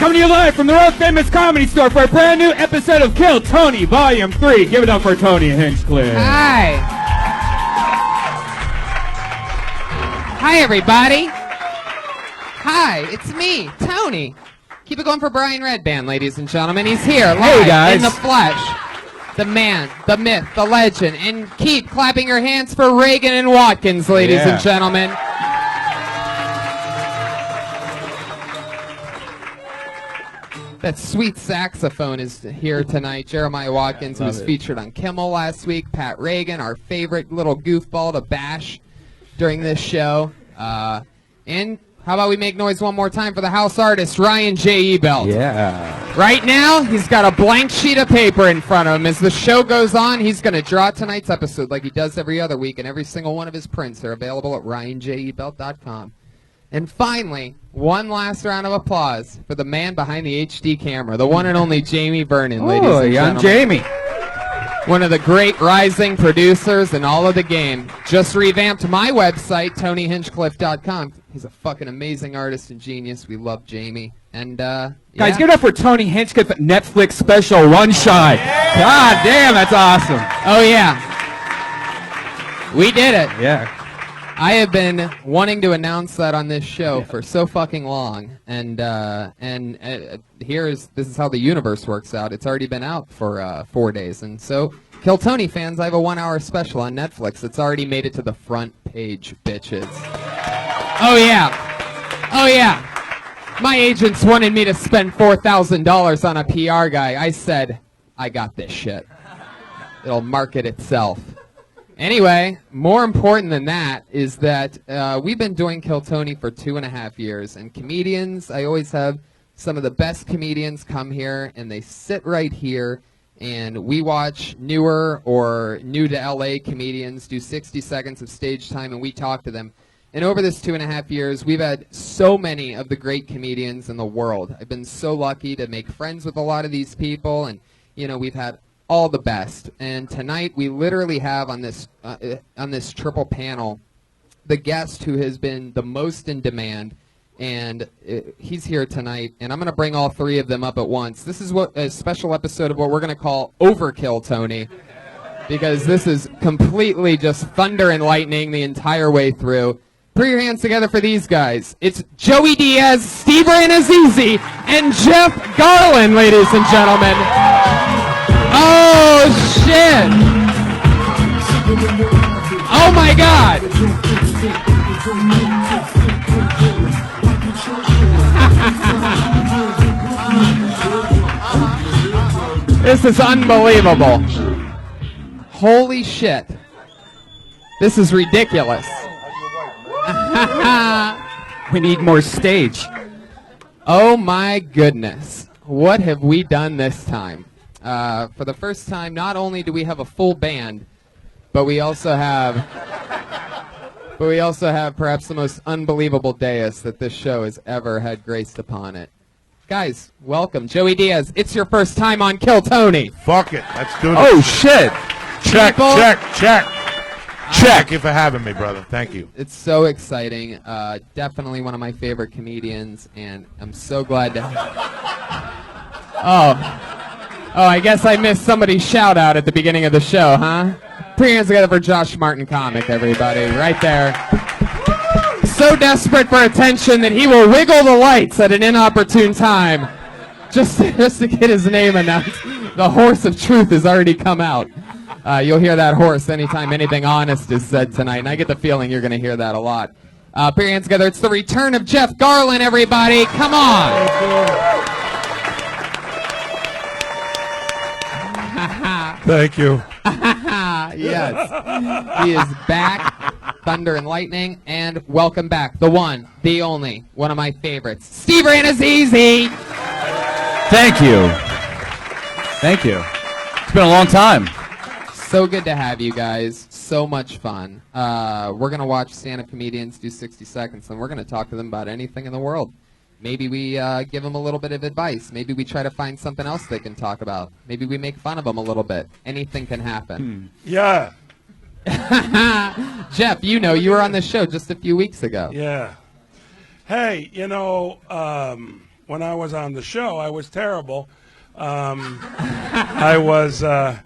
coming to you live from the world famous comedy store for a brand new episode of Kill Tony Volume 3. Give it up for Tony Hinchcliffe. Hi. Hi, everybody. Hi, it's me, Tony. Keep it going for Brian Redban, ladies and gentlemen. He's here, live, guys. in the flesh. The man, the myth, the legend. And keep clapping your hands for Reagan and Watkins, ladies and gentlemen. That sweet saxophone is here tonight. Jeremiah Watkins, who was featured on Kimmel last week. Pat Reagan, our favorite little goofball to bash during this show. And how about we make noise one more time for the house artist, Ryan J. Ebelt. Yeah. Right now, he's got a blank sheet of paper in front of him. As the show goes on, he's going to draw tonight's episode like he does every other week, and every single one of his prints are available at ryanjebelt.com. And finally, one last round of applause for the man behind the HD camera, the one and only Jamie Vernon, ladies and gentlemen. Young Jamie. One of the great rising producers in all of the game. Just revamped my website, TonyHinchcliffe.com. He's a fucking amazing artist and genius. We love Jamie. And, Guys, give it up for Tony Hinchcliffe Netflix special One Shot. God damn, that's awesome. Oh, yeah. We did it. Yeah. I have been wanting to announce that on this show for so fucking long, and this is how the universe works out. It's already been out for 4 days, and so Kill Tony fans, I have a 1-hour special on Netflix. It's already made it to the front page, bitches. Oh yeah, oh yeah. My agents wanted me to spend $4,000 on a PR guy. I said, I got this shit. It'll market itself. Anyway, more important than that is that we've been doing Kill Tony for 2.5 years, and comedians, I always have some of the best comedians come here, and they sit right here, and we watch newer or new to LA comedians do 60 seconds of stage time, and we talk to them. And over this 2.5 years, we've had so many of the great comedians in the world. I've been so lucky to make friends with a lot of these people, and, you know, we've had all the best. And tonight we literally have on this triple panel the guest who has been the most in demand, and he's here tonight, and I'm going to bring all three of them up at once. This is a special episode of what we're going to call Overkill Tony, because this is completely just thunder and lightning the entire way through. Put your hands together for these guys. It's Joey Diaz, Steve Rannazzisi, and Jeff Garlin, ladies and gentlemen. Oh, shit! Oh, my God! This is unbelievable. Holy shit. This is ridiculous. We need more stage. Oh, my goodness. What have we done this time? For the first time, not only do we have a full band, but we also have perhaps the most unbelievable dais that this show has ever had graced upon it. Guys, welcome. Joey Diaz, it's your first time on Kill Tony. Fuck it. Let's do this. Oh, shit. Check, People. check. Thank you for having me, brother. Thank you. It's so exciting. Definitely one of my favorite comedians, and I'm so glad to... Oh, I guess I missed somebody's shout-out at the beginning of the show, huh? Put your hands together for Josh Martin Comic, everybody. Right there. So desperate for attention that he will wiggle the lights at an inopportune time just to get his name announced. The horse of truth has already come out. You'll hear that horse anytime anything honest is said tonight, and I get the feeling you're going to hear that a lot. Put your hands together. It's the return of Jeff Garlin, everybody. Come on. Thank you. Yes. He is back. Thunder and lightning. And welcome back. The one, the only, one of my favorites, Steve Rannazzisi. Thank you. Thank you. It's been a long time. So good to have you guys. So much fun. We're going to watch stand-up comedians do 60 seconds, and we're going to talk to them about anything in the world. Maybe we give them a little bit of advice. Maybe we try to find something else they can talk about. Maybe we make fun of them a little bit. Anything can happen. Yeah. Jeff, you know, you were on this show just a few weeks ago. Yeah. Hey, you know, when I was on the show. I was terrible. I was, I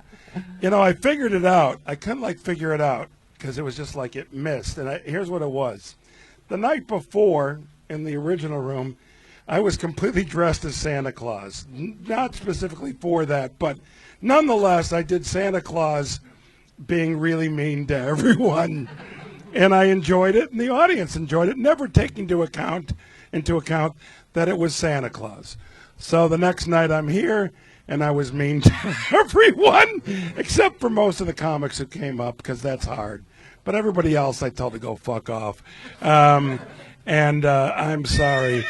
figured it out. I couldn't figure it out because it was just it missed. And here's what it was. The night before in the original room, I was completely dressed as Santa Claus. Not specifically for that, but nonetheless, I did Santa Claus being really mean to everyone. And I enjoyed it, and the audience enjoyed it, never taking into account that it was Santa Claus. So the next night I'm here, and I was mean to everyone, except for most of the comics who came up, because that's hard. But everybody else I told to go fuck off. I'm sorry.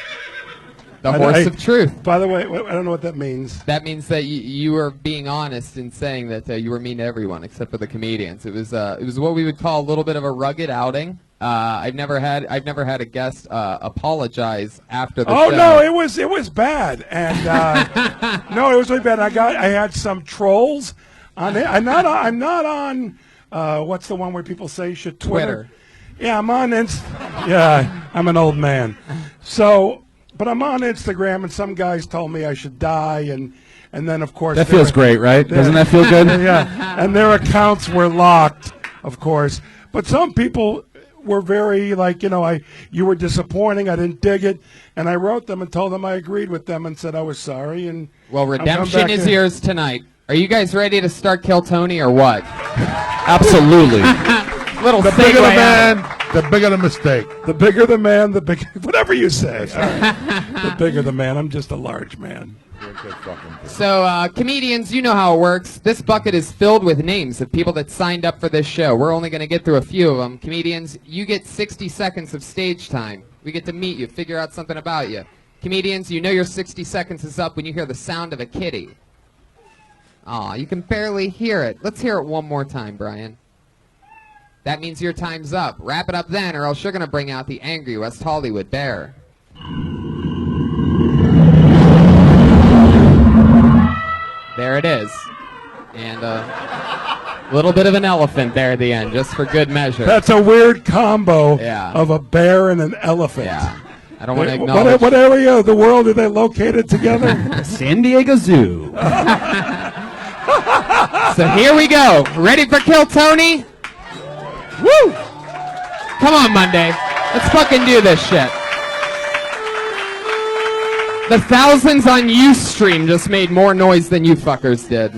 The horse of truth. By the way, I don't know what that means. That means that you were being honest in saying that you were mean to everyone except for the comedians. It was what we would call a little bit of a rugged outing. I've never had a guest apologize after the show. Oh no, it was bad, and no, it was really bad. I had some trolls on it. I'm not on what's the one where people say you should Twitter? Yeah, I'm on Yeah, I'm an old man. But I'm on Instagram, and some guys told me I should die, and then of course that feels great, right? Doesn't that feel good? Yeah, and their accounts were locked, of course. But some people were very you were disappointing. I didn't dig it, and I wrote them and told them I agreed with them and said I was sorry. And well, redemption is yours tonight. Are you guys ready to start Kill Tony or what? Absolutely. The bigger the man, the bigger the mistake. The bigger the man, the bigger whatever you say. The bigger the man. I'm just a large man. So, comedians, you know how it works. This bucket is filled with names of people that signed up for this show. We're only going to get through a few of them. Comedians, you get 60 seconds of stage time. We get to meet you, figure out something about you. Comedians, you know your 60 seconds is up when you hear the sound of a kitty. Aw, you can barely hear it. Let's hear it one more time, Brian. That means your time's up. Wrap it up then, or else you're going to bring out the angry West Hollywood bear. There it is. And a little bit of an elephant there at the end, just for good measure. That's a weird combo of a bear and an elephant. Yeah. I don't want to acknowledge. What area of the world are they located together? San Diego Zoo. So here we go. Ready for Kill Tony? Woo! Come on, Monday. Let's fucking do this shit. The thousands on Ustream just made more noise than you fuckers did.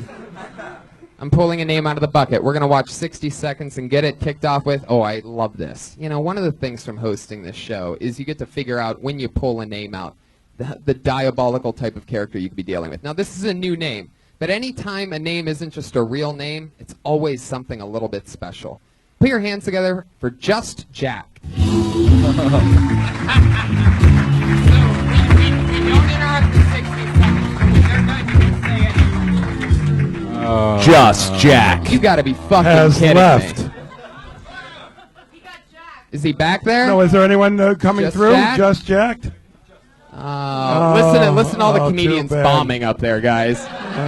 I'm pulling a name out of the bucket. We're going to watch 60 seconds and get it kicked off with, oh, I love this. You know, one of the things from hosting this show is you get to figure out when you pull a name out, the diabolical type of character you could be dealing with. Now, this is a new name, but anytime a name isn't just a real name, it's always something a little bit special. Put your hands together for Just Jack. We don't interrupt the 60 seconds. When they're done, you can say it. Just Jack. You gotta be fucking Has kidding left. me. Is he back there? No, is there anyone coming Just through? Jack? Just jacked? Listen to all the comedians too bad. bombing up there, guys.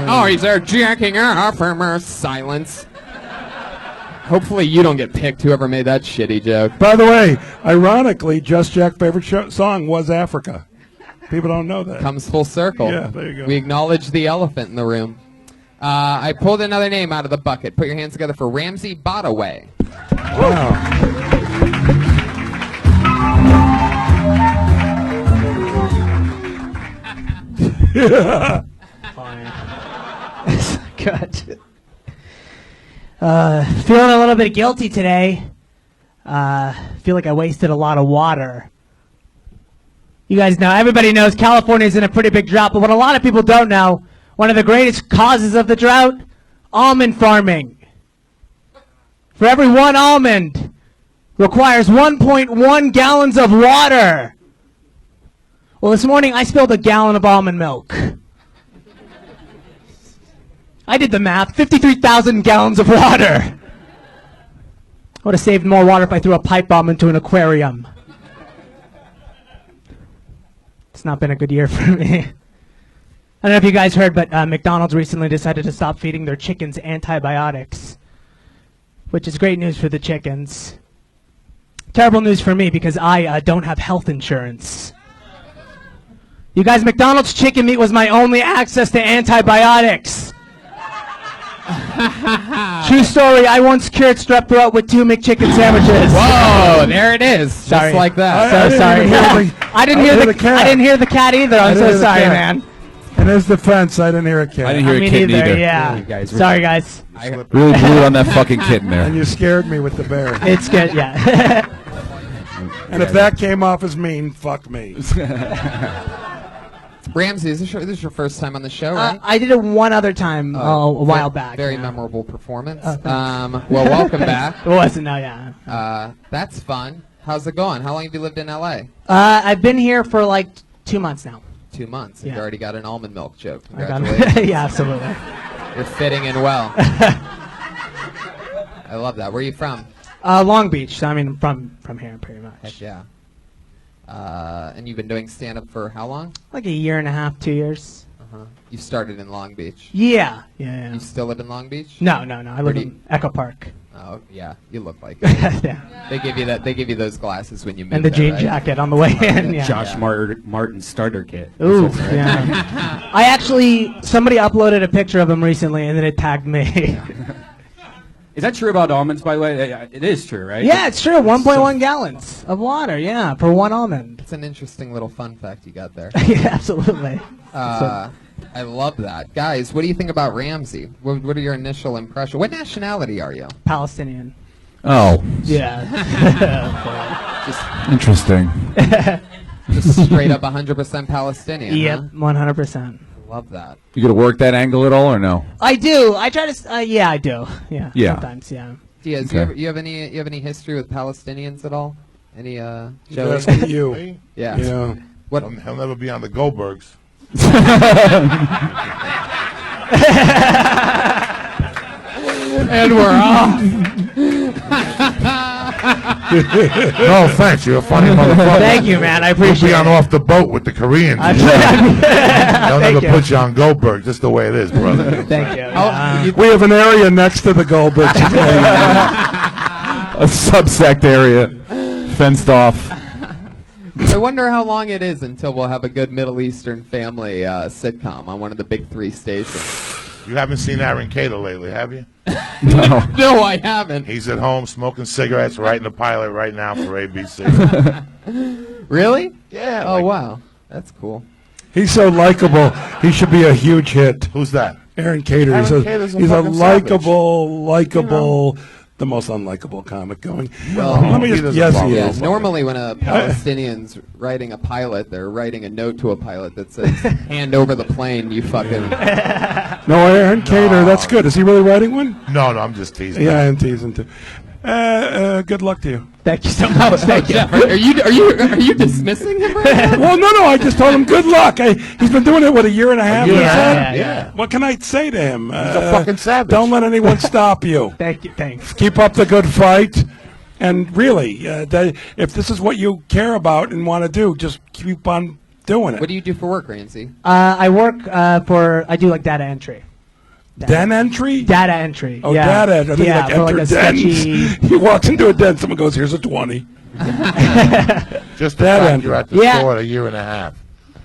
Oh, he's there jacking off. Silence. Hopefully you don't get picked, whoever made that shitty joke. By the way, ironically, Just Jack's favorite song was Africa. People don't know that. Comes full circle. Yeah, there you go. We acknowledge the elephant in the room. I pulled another name out of the bucket. Put your hands together for Ramsey Botaway. Wow. Good. Feeling a little bit guilty today. Feel like I wasted a lot of water. You guys know, everybody knows California's in a pretty big drought, but what a lot of people don't know, one of the greatest causes of the drought, almond farming. For every one almond requires 1.1 gallons of water. Well, this morning I spilled a gallon of almond milk. I did the math, 53,000 gallons of water. I would have saved more water if I threw a pipe bomb into an aquarium. It's not been a good year for me. I don't know if you guys heard, but McDonald's recently decided to stop feeding their chickens antibiotics, which is great news for the chickens. Terrible news for me because I don't have health insurance. You guys, McDonald's chicken meat was my only access to antibiotics. True story, I once cured strep throat with 2 McChicken sandwiches. Whoa, there it is. Sorry. Just like that. I So sorry. I didn't hear the cat. I didn't hear the cat either. I'm I didn't so hear the sorry, cat. man. In his defense, I didn't hear a cat. I didn't hear Me a kitten neither, either. yeah. You guys were Sorry, guys. really blew on that fucking kitten And there. you scared me with the bear. It's good, yeah. And if that came off as mean, fuck me. Ramsey, is this your first time on the show, right? I did it one other time a while back. Very yeah. memorable performance. Thanks. Well, welcome back. It wasn't, no, yeah. That's fun. How's it going? How long have you lived in LA? I've been here for like 2 months now. 2 months. And Yeah. You already got an almond milk joke. I got Congratulations. yeah, absolutely. You're fitting in well. I love that. Where are you from? Long Beach. So I mean, from here, pretty much. Heck yeah. And you've been doing stand-up for how long? Like a year and a half, 2 years. You started in Long Beach. Yeah, yeah. You still live in Long Beach? No. I live do in Echo Park. Oh, yeah. You look like it. Yeah. They give you that. They give you those glasses when you move And the there, jean right? jacket on the way in. Yeah. Josh Martin starter kit. Ooh, yeah. I actually, somebody uploaded a picture of him recently, and then it tagged me. Is that true about almonds, by the way? It is true, right? Yeah, it's true. 1.1 gallons of water. Yeah, for one almond. It's an interesting little fun fact you got there. Yeah, absolutely. I love that. Guys, what do you think about Ramsey? What are your initial impressions? What nationality are you? Palestinian. Oh, Yeah. interesting. Just straight up 100% Palestinian. Yep, Huh? 100%. Love that. You gonna work that angle at all, or no? I do. I try to. Yeah, I do. Yeah. Yeah. Sometimes. Yeah. Diaz, Okay. you have any history with Palestinians at all? Any He's Joey? asking you. Yeah. Yeah. What? He'll never be on the Goldbergs. And we're off. No offense, you're a funny motherfucker. Thank you, man. I You'll appreciate be on it. off the boat with the Koreans. They'll Thank never you. put you on Goldberg. Just the way it is, brother. Thank you. We have an area next to the Goldbergs. A subsect area, fenced off. I wonder how long it is until we'll have a good Middle Eastern family sitcom on one of the big 3 stations. You haven't seen Aaron Katow lately, have you? No. No, I haven't. He's at home smoking cigarettes, writing a pilot right now for ABC. Really? Yeah. Oh, like- wow. That's cool. He's so likable. He should be a huge hit. Who's that? Aaron Cater. Aaron He's a, Cater's a he's a fucking savage. likable, the most unlikable comic going. Well, Let me he just, doesn't yes, bother he me. Yeah, is. normally when a Palestinian's writing a pilot, they're writing a note to a pilot that says, hand over the plane, you fucking... No, Aaron Cater, that's good. Is he really writing one? No, I'm just teasing. Yeah, I'm teasing too. Good luck to you. Thank you so much. Thank you. Jeff, are you dismissing him right now? Well, no, I just told him good luck. He's been doing it, what, a year and a half? year he and a said? half, yeah. What can I say to him? He's a fucking savage. Don't let anyone stop you. Thank you. Thanks. Keep up the good fight. And really, if this is what you care about and want to do, just keep on doing it. What do you do for work, Ramsey? I work I do like data entry. Den entry? Data entry. Oh, yeah. data entry. I think Yeah, like for like enter a dens. sketchy. He walks into a den, someone goes, here's a 20. Just the That fact end. you're at the Yeah. store a year and a half.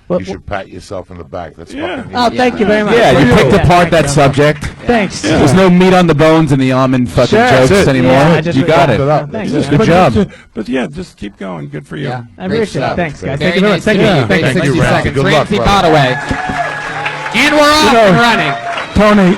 What- You should pat yourself in the back. That's Yeah. fucking Oh, easy. thank you very much. Yeah, you picked Yeah, apart thank that you. subject. Thanks. There's no meat on the bones in the almond fucking Sure. jokes That's it. anymore. Yeah, I just You got wrapped it. it up. Thanks, Just man. Good job. But yeah, just keep going. Good for you. Yeah. I Great appreciate stuff. it. Thanks, guys. Very Thank you very nice much. Thank to you. meet you. Thank Thank Thanks, you, 60 Ramsey. seconds. Good luck, Ramsey brother. Katow. And we're off and running. Tony,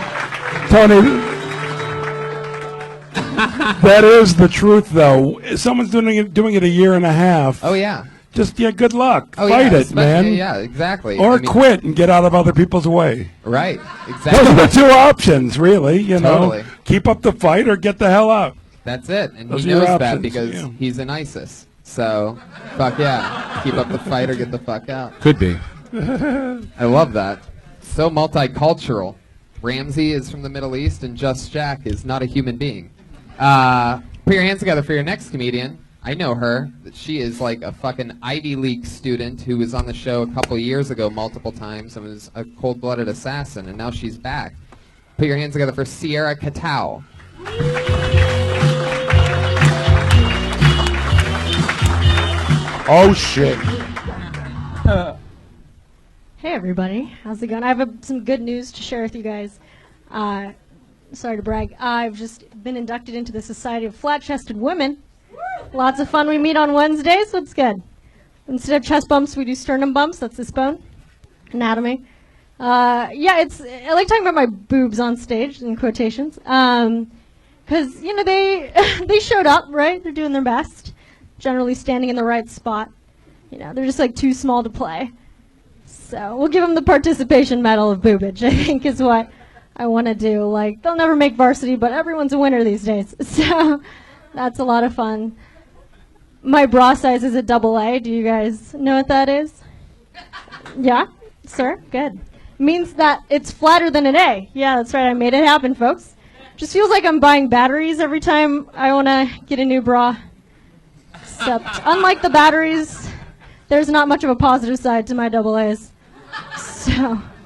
that is the truth, though. If someone's doing it a year and a half, Oh, yeah. just, good luck. Oh, Fight yeah. it, man. Yeah, exactly. Or I mean, quit and get out of other people's way. Right. Those are Exactly. the 2 options, really. You know, Totally. keep up the fight or get the hell out. That's it. And Those he are your knows that options, because yeah. he's in ISIS. So, fuck yeah. Keep up the fight or get the fuck out. Could be. I love that. So multicultural. Ramsey is from the Middle East, and Just Jack is not a human being. Put your hands together for your next comedian. I know her. She is like a fucking Ivy League student who was on the show a couple years ago multiple times and was a cold-blooded assassin, and now she's back. Put your hands together for Sierra Katow. Oh, shit. Hey everybody, how's it going? I have some good news to share with you guys. Sorry to brag. I've just been inducted into the Society of Flat-Chested Women. Lots of fun. We meet on Wednesdays. What's good? Instead of chest bumps, we do sternum bumps. That's this bone. Anatomy. I like talking about my boobs on stage, in quotations. Because, they showed up, right? They're doing their best. Generally standing in the right spot. They're just like too small to play. So we'll give them the participation medal of boobage, I think is what I want to do. Like, they'll never make varsity, but everyone's a winner these days. So that's a lot of fun. My bra size is a AA. Do you guys know what that is? Yeah? Sir? Good. Means that it's flatter than an A. Yeah, that's right. I made it happen, folks. Just feels like I'm buying batteries every time I want to get a new bra. Except, unlike the batteries, there's not much of a positive side to my AAs. So,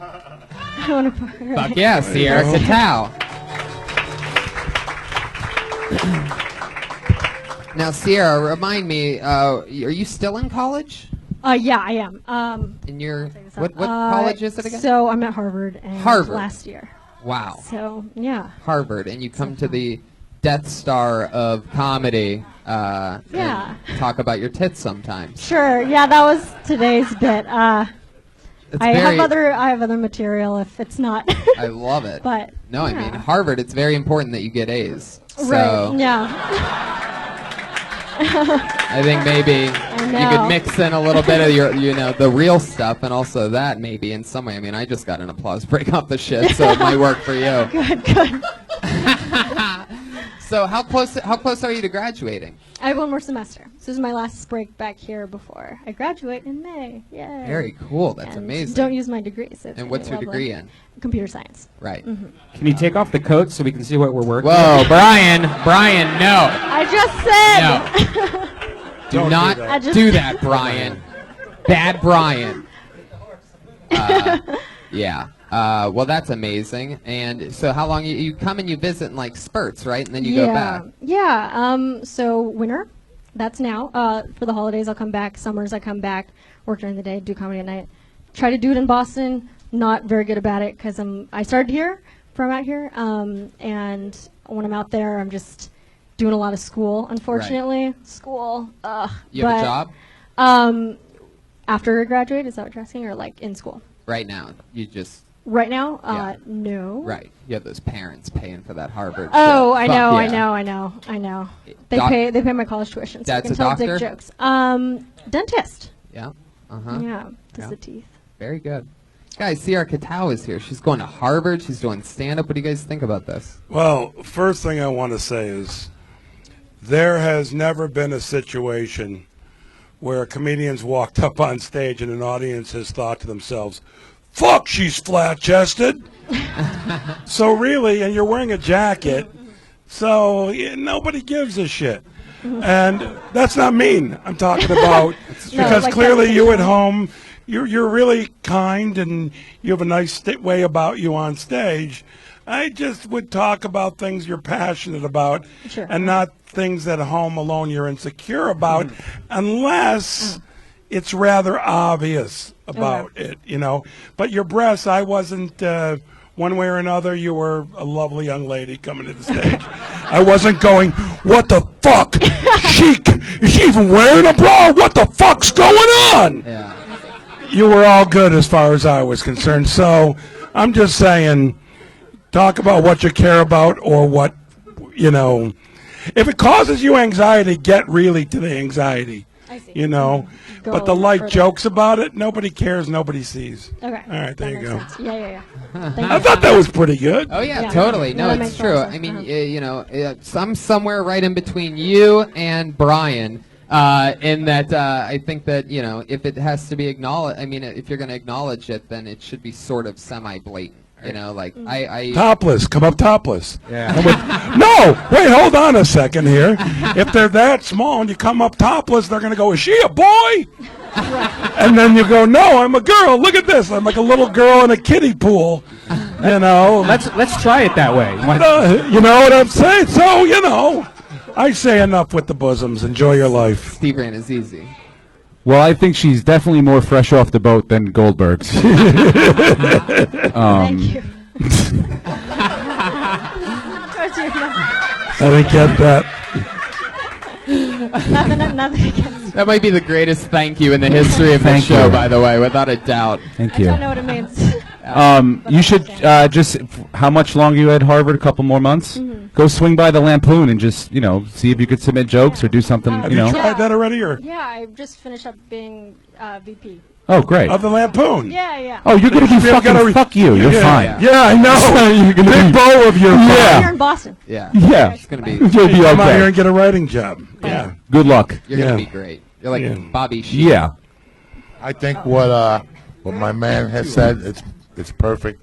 I want to put Fuck yeah, Sierra Katow. Now, Sierra, remind me, are you still in college? Yeah, I am. In your what college is it again? So I'm at Harvard. And Harvard. Last year. Wow. So yeah. Harvard, and you come to the Death Star of comedy. Yeah. And talk about your tits sometimes. Sure. Yeah, that was today's bit. It's I have other material if it's not. I love it. But no, yeah. I mean Harvard. It's very important that you get A's. So right. Yeah. I think maybe you could mix in a little bit of your, the real stuff, and also that maybe in some way. I mean, I just got an applause break off the shit, so it might work for you. Good. So how close are you to graduating? I have one more semester. So this is my last break back here before I graduate in May. Yay. Very cool. That's and amazing. Don't use my degree. So and what's your degree in? Computer science. Right. Mm-hmm. Can you take off the coat so we can see what we're working Whoa, with? Brian, no. I just said. No. Do not do that, Brian. Bad Brian. Yeah. Well, that's amazing. And so how long you come and you visit in like spurts, right? And then you go back. Yeah. So winter, that's now. For the holidays, I'll come back. Summers, I come back, work during the day, do comedy at night. Try to do it in Boston. Not very good about it because I started here, from out here. And when I'm out there, I'm just doing a lot of school, unfortunately. Right. School. You have a job? After I graduate, is that what you're asking, or like in school? Right now, you just. Right now? Yeah. No. Right. You have those parents paying for that Harvard. Oh, shit. I Fuck know. yeah. They pay my college tuition, so I Dad's can a tell doctor? dick jokes. Dentist. Yeah. Uh-huh. Yeah, does Yeah. the teeth. Very good. Guys, Sierra Katow is here. She's going to Harvard. She's doing stand-up. What do you guys think about this? Well, first thing I want to say is there has never been a situation where comedians walked up on stage and an audience has thought to themselves, fuck, she's flat-chested. So really, and you're wearing a jacket, so nobody gives a shit. And that's not mean. I'm talking about because like clearly you at that's home, you're really kind and you have a nice way about you on stage. I just would talk about things you're passionate about Sure. and not things at home alone you're insecure about unless it's rather obvious about it, But your breasts, I wasn't, one way or another, you were a lovely young lady coming to the stage. I wasn't going, what the fuck? Is she even wearing a bra? What the fuck's going on? Yeah. You were all good as far as I was concerned. So I'm just saying, talk about what you care about or what, If it causes you anxiety, get really to the anxiety. I see. But Go the light further. jokes about it, nobody cares, nobody sees. Okay. All right, there That you makes go. sense. Yeah. Thank I you. thought that was pretty good. Oh yeah, Yeah. totally. No, No, that it's makes a lot true. of I sense. mean, I'm somewhere right in between you and Brian, in that I think that if it has to be acknowledged, I mean, if you're going to acknowledge it, then it should be sort of semi-blatant. I Topless, come up topless. Yeah. No, wait, hold on a second here. If they're that small and you come up topless, they're going to go, is she a boy? And then you go, no, I'm a girl. Look at this. I'm like a little girl in a kiddie pool. Let's try it that way. You know what I'm saying? So, I say enough with the bosoms. Enjoy your life. Steve Rannazzisi. Well, I think she's definitely more fresh off the boat than Goldberg's. Thank you. I didn't get that. Nothing against. That might be the greatest thank you in the history of the Thank show, you. by the way, without a doubt. Thank I you. don't know what it means. You should how much longer you at Harvard? A couple more months? Go swing by the Lampoon and just, see if you could submit jokes or do something, Have you tried that already, or Yeah, I just finished up being VP. Oh, great. of the Lampoon? Yeah. Oh, you're going to be We've fucking gotta fuck you. You're fine. Yeah, I know. You're gonna Big be- bow of your Yeah. You're in Boston. Yeah. Yeah. It's going to be, You'll be Come out here okay. and get a writing job. Yeah. Good luck. you're going Yeah. to be great. You're like Yeah. Bobby Sheep. Yeah. I think what my man has said, it's perfect.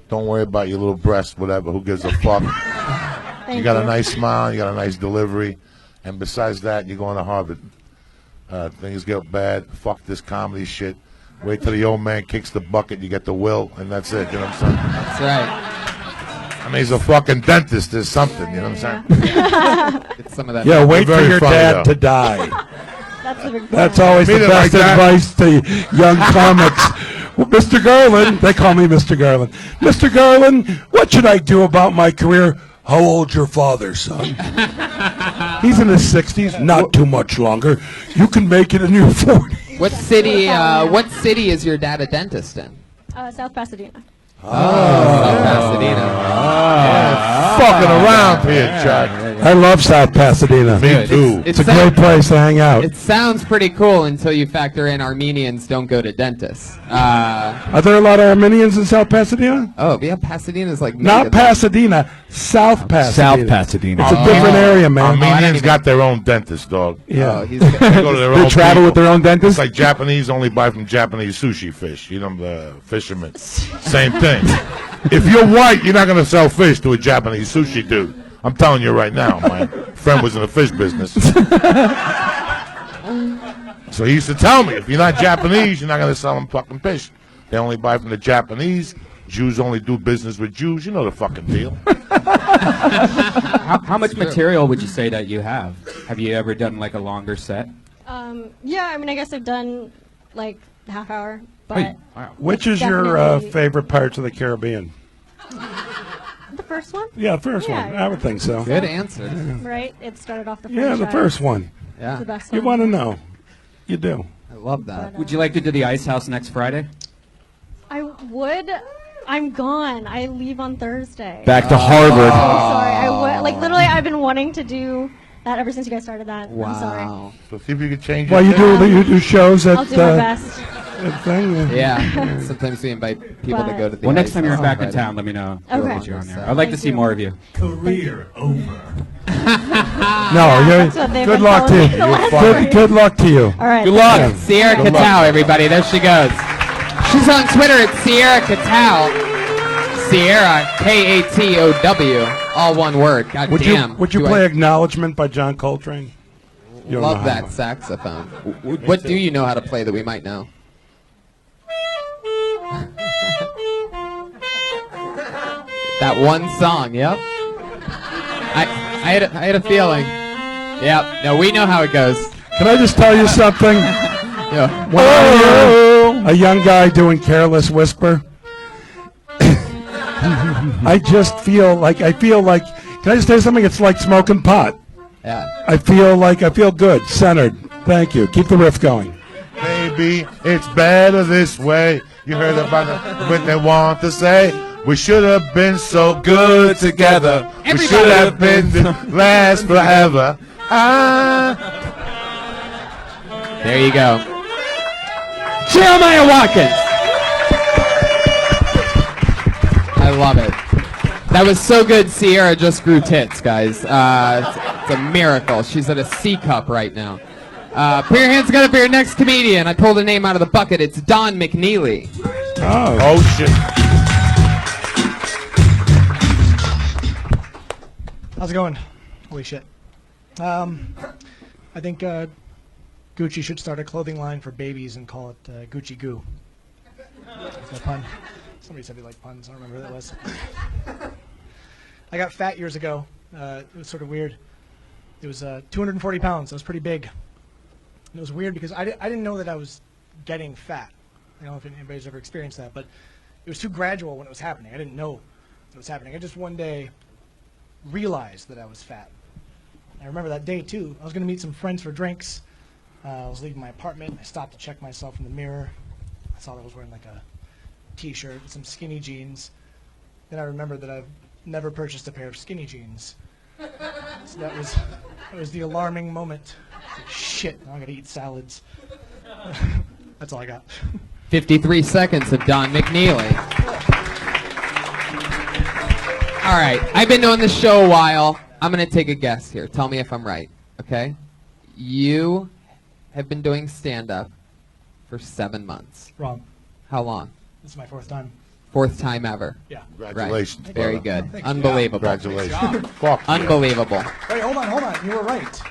Don't worry about your little breast, whatever. Who gives a fuck? You got a nice smile. You got a nice delivery. And besides that, you're going to Harvard. Things get bad. Fuck this comedy shit. Wait till the old man kicks the bucket. You get the will, and that's it. You know what I'm saying? That's right. I mean, he's a fucking dentist. There's something. You know what I'm saying? Get some of that. Yeah, wait for very your funny, dad though. to die. That's the big That's plan. always the Mean it best like that. advice to young comics. Well, Mr. Garlin, they call me Mr. Garlin. Mr. Garlin, what should I do about my career? How old's your father, son? He's in his 60s, not too much longer. You can make it in your 40s. What city is your dad a dentist in? South Pasadena. South Pasadena. Fucking around here, Chuck. I love South Pasadena. Me too. It's a great place to hang out. It sounds pretty cool until you factor in Armenians don't go to dentists. Are there a lot of Armenians in South Pasadena? Oh, yeah, Pasadena's like... Not mega- Pasadena, South Pasadena. South Pasadena. It's a different area, man. Armenians got their own dentist, dog. Yeah. Oh, he's They go to their They own travel with people. their own dentist? It's like Japanese only buy from Japanese sushi fish. You know, the fishermen. Same thing. If you're white, you're not going to sell fish to a Japanese sushi dude. I'm telling you right now. My friend was in the fish business. So he used to tell me, if you're not Japanese, you're not going to sell them fucking fish. They only buy from the Japanese. Jews only do business with Jews. You know the fucking deal. How much material would you say that you have? Have you ever done like a longer set? Yeah, I mean, I guess I've done like half hour, but Wow. Which is your Definitely. favorite Pirates of the Caribbean? the first one, Yeah, the first Yeah. one. I would think so. Good answer. right? It started off the Yeah, the franchise. first one. Yeah, The best You one. want to know. You do. I love that. Would you like to do the Ice House next Friday? I would. I'm gone. I leave on Thursday. Back to Harvard. I'm sorry. I would. Like literally, I've been wanting to do that ever since you guys started that. I'm sorry. Wow. So see if you can change Well, your you do shows at I'll do my best. that thing. Yeah. Sometimes we invite people to But- go to the Well, next Ice time you're House back in Friday. town, let me know. Okay. We'll get you on there. Thank I'd like to see you. more of you. Career over. No, That's what they've good been luck to telling you. me the last Good, three. good luck to you. All right. Good thank luck. you. Sierra Katow, everybody. There she goes. She's on Twitter at Sierra Katow. Sierra, K-A-T-O-W. All one word. God Would damn. you Do play I Acknowledgement by John Coltrane? You don't know love how that much. saxophone. What do you know how to play that we might know? That one song, yep. I had a feeling. Yep. No, we know how it goes. Can I just tell you something? Yeah. When I hear a young guy doing Careless Whisper, I just feel like, can I just tell you something? It's like smoking pot. Yeah. I feel good, centered. Thank you. Keep the riff going. Baby, it's better this way. You heard about what they want to say. We should have been so good together. We should have been to last forever. There you go. Jeremiah Watkins! I love it. That was so good. Sierra just grew tits, guys. It's a miracle. She's at a C cup right now. Put your hands together for your next comedian. I pulled a name out of the bucket. It's Don McNeely. Oh, shit. How's it going? Holy shit. I think Gucci should start a clothing line for babies and call it Gucci Goo. That's a pun. Somebody said they like puns. I don't remember who that was. I got fat years ago. It was sort of weird. It was 240 pounds. That was pretty big. And it was weird because I didn't know that I was getting fat. I don't know if anybody's ever experienced that, but it was too gradual when it was happening. I didn't know it was happening. I just one day realized that I was fat. I remember that day too. I was going to meet some friends for drinks. I was leaving my apartment. I stopped to check myself in the mirror. I saw that I was wearing like a t-shirt and some skinny jeans. Then I remembered that I've never purchased a pair of skinny jeans. So that was the alarming moment. Like, shit, now I gotta eat salads. That's all I got. 53 seconds of Don McNeely. All right, I've been doing this show a while. I'm going to take a guess here. Tell me if I'm right, okay? You have been doing stand-up for 7 months. Wrong. How long? This is my 4th time. 4th time ever. Yeah. Congratulations. Right. Very brother. good. Thank you. Unbelievable. Congratulations. Fuck yeah. Unbelievable. Wait, hold on. You were right.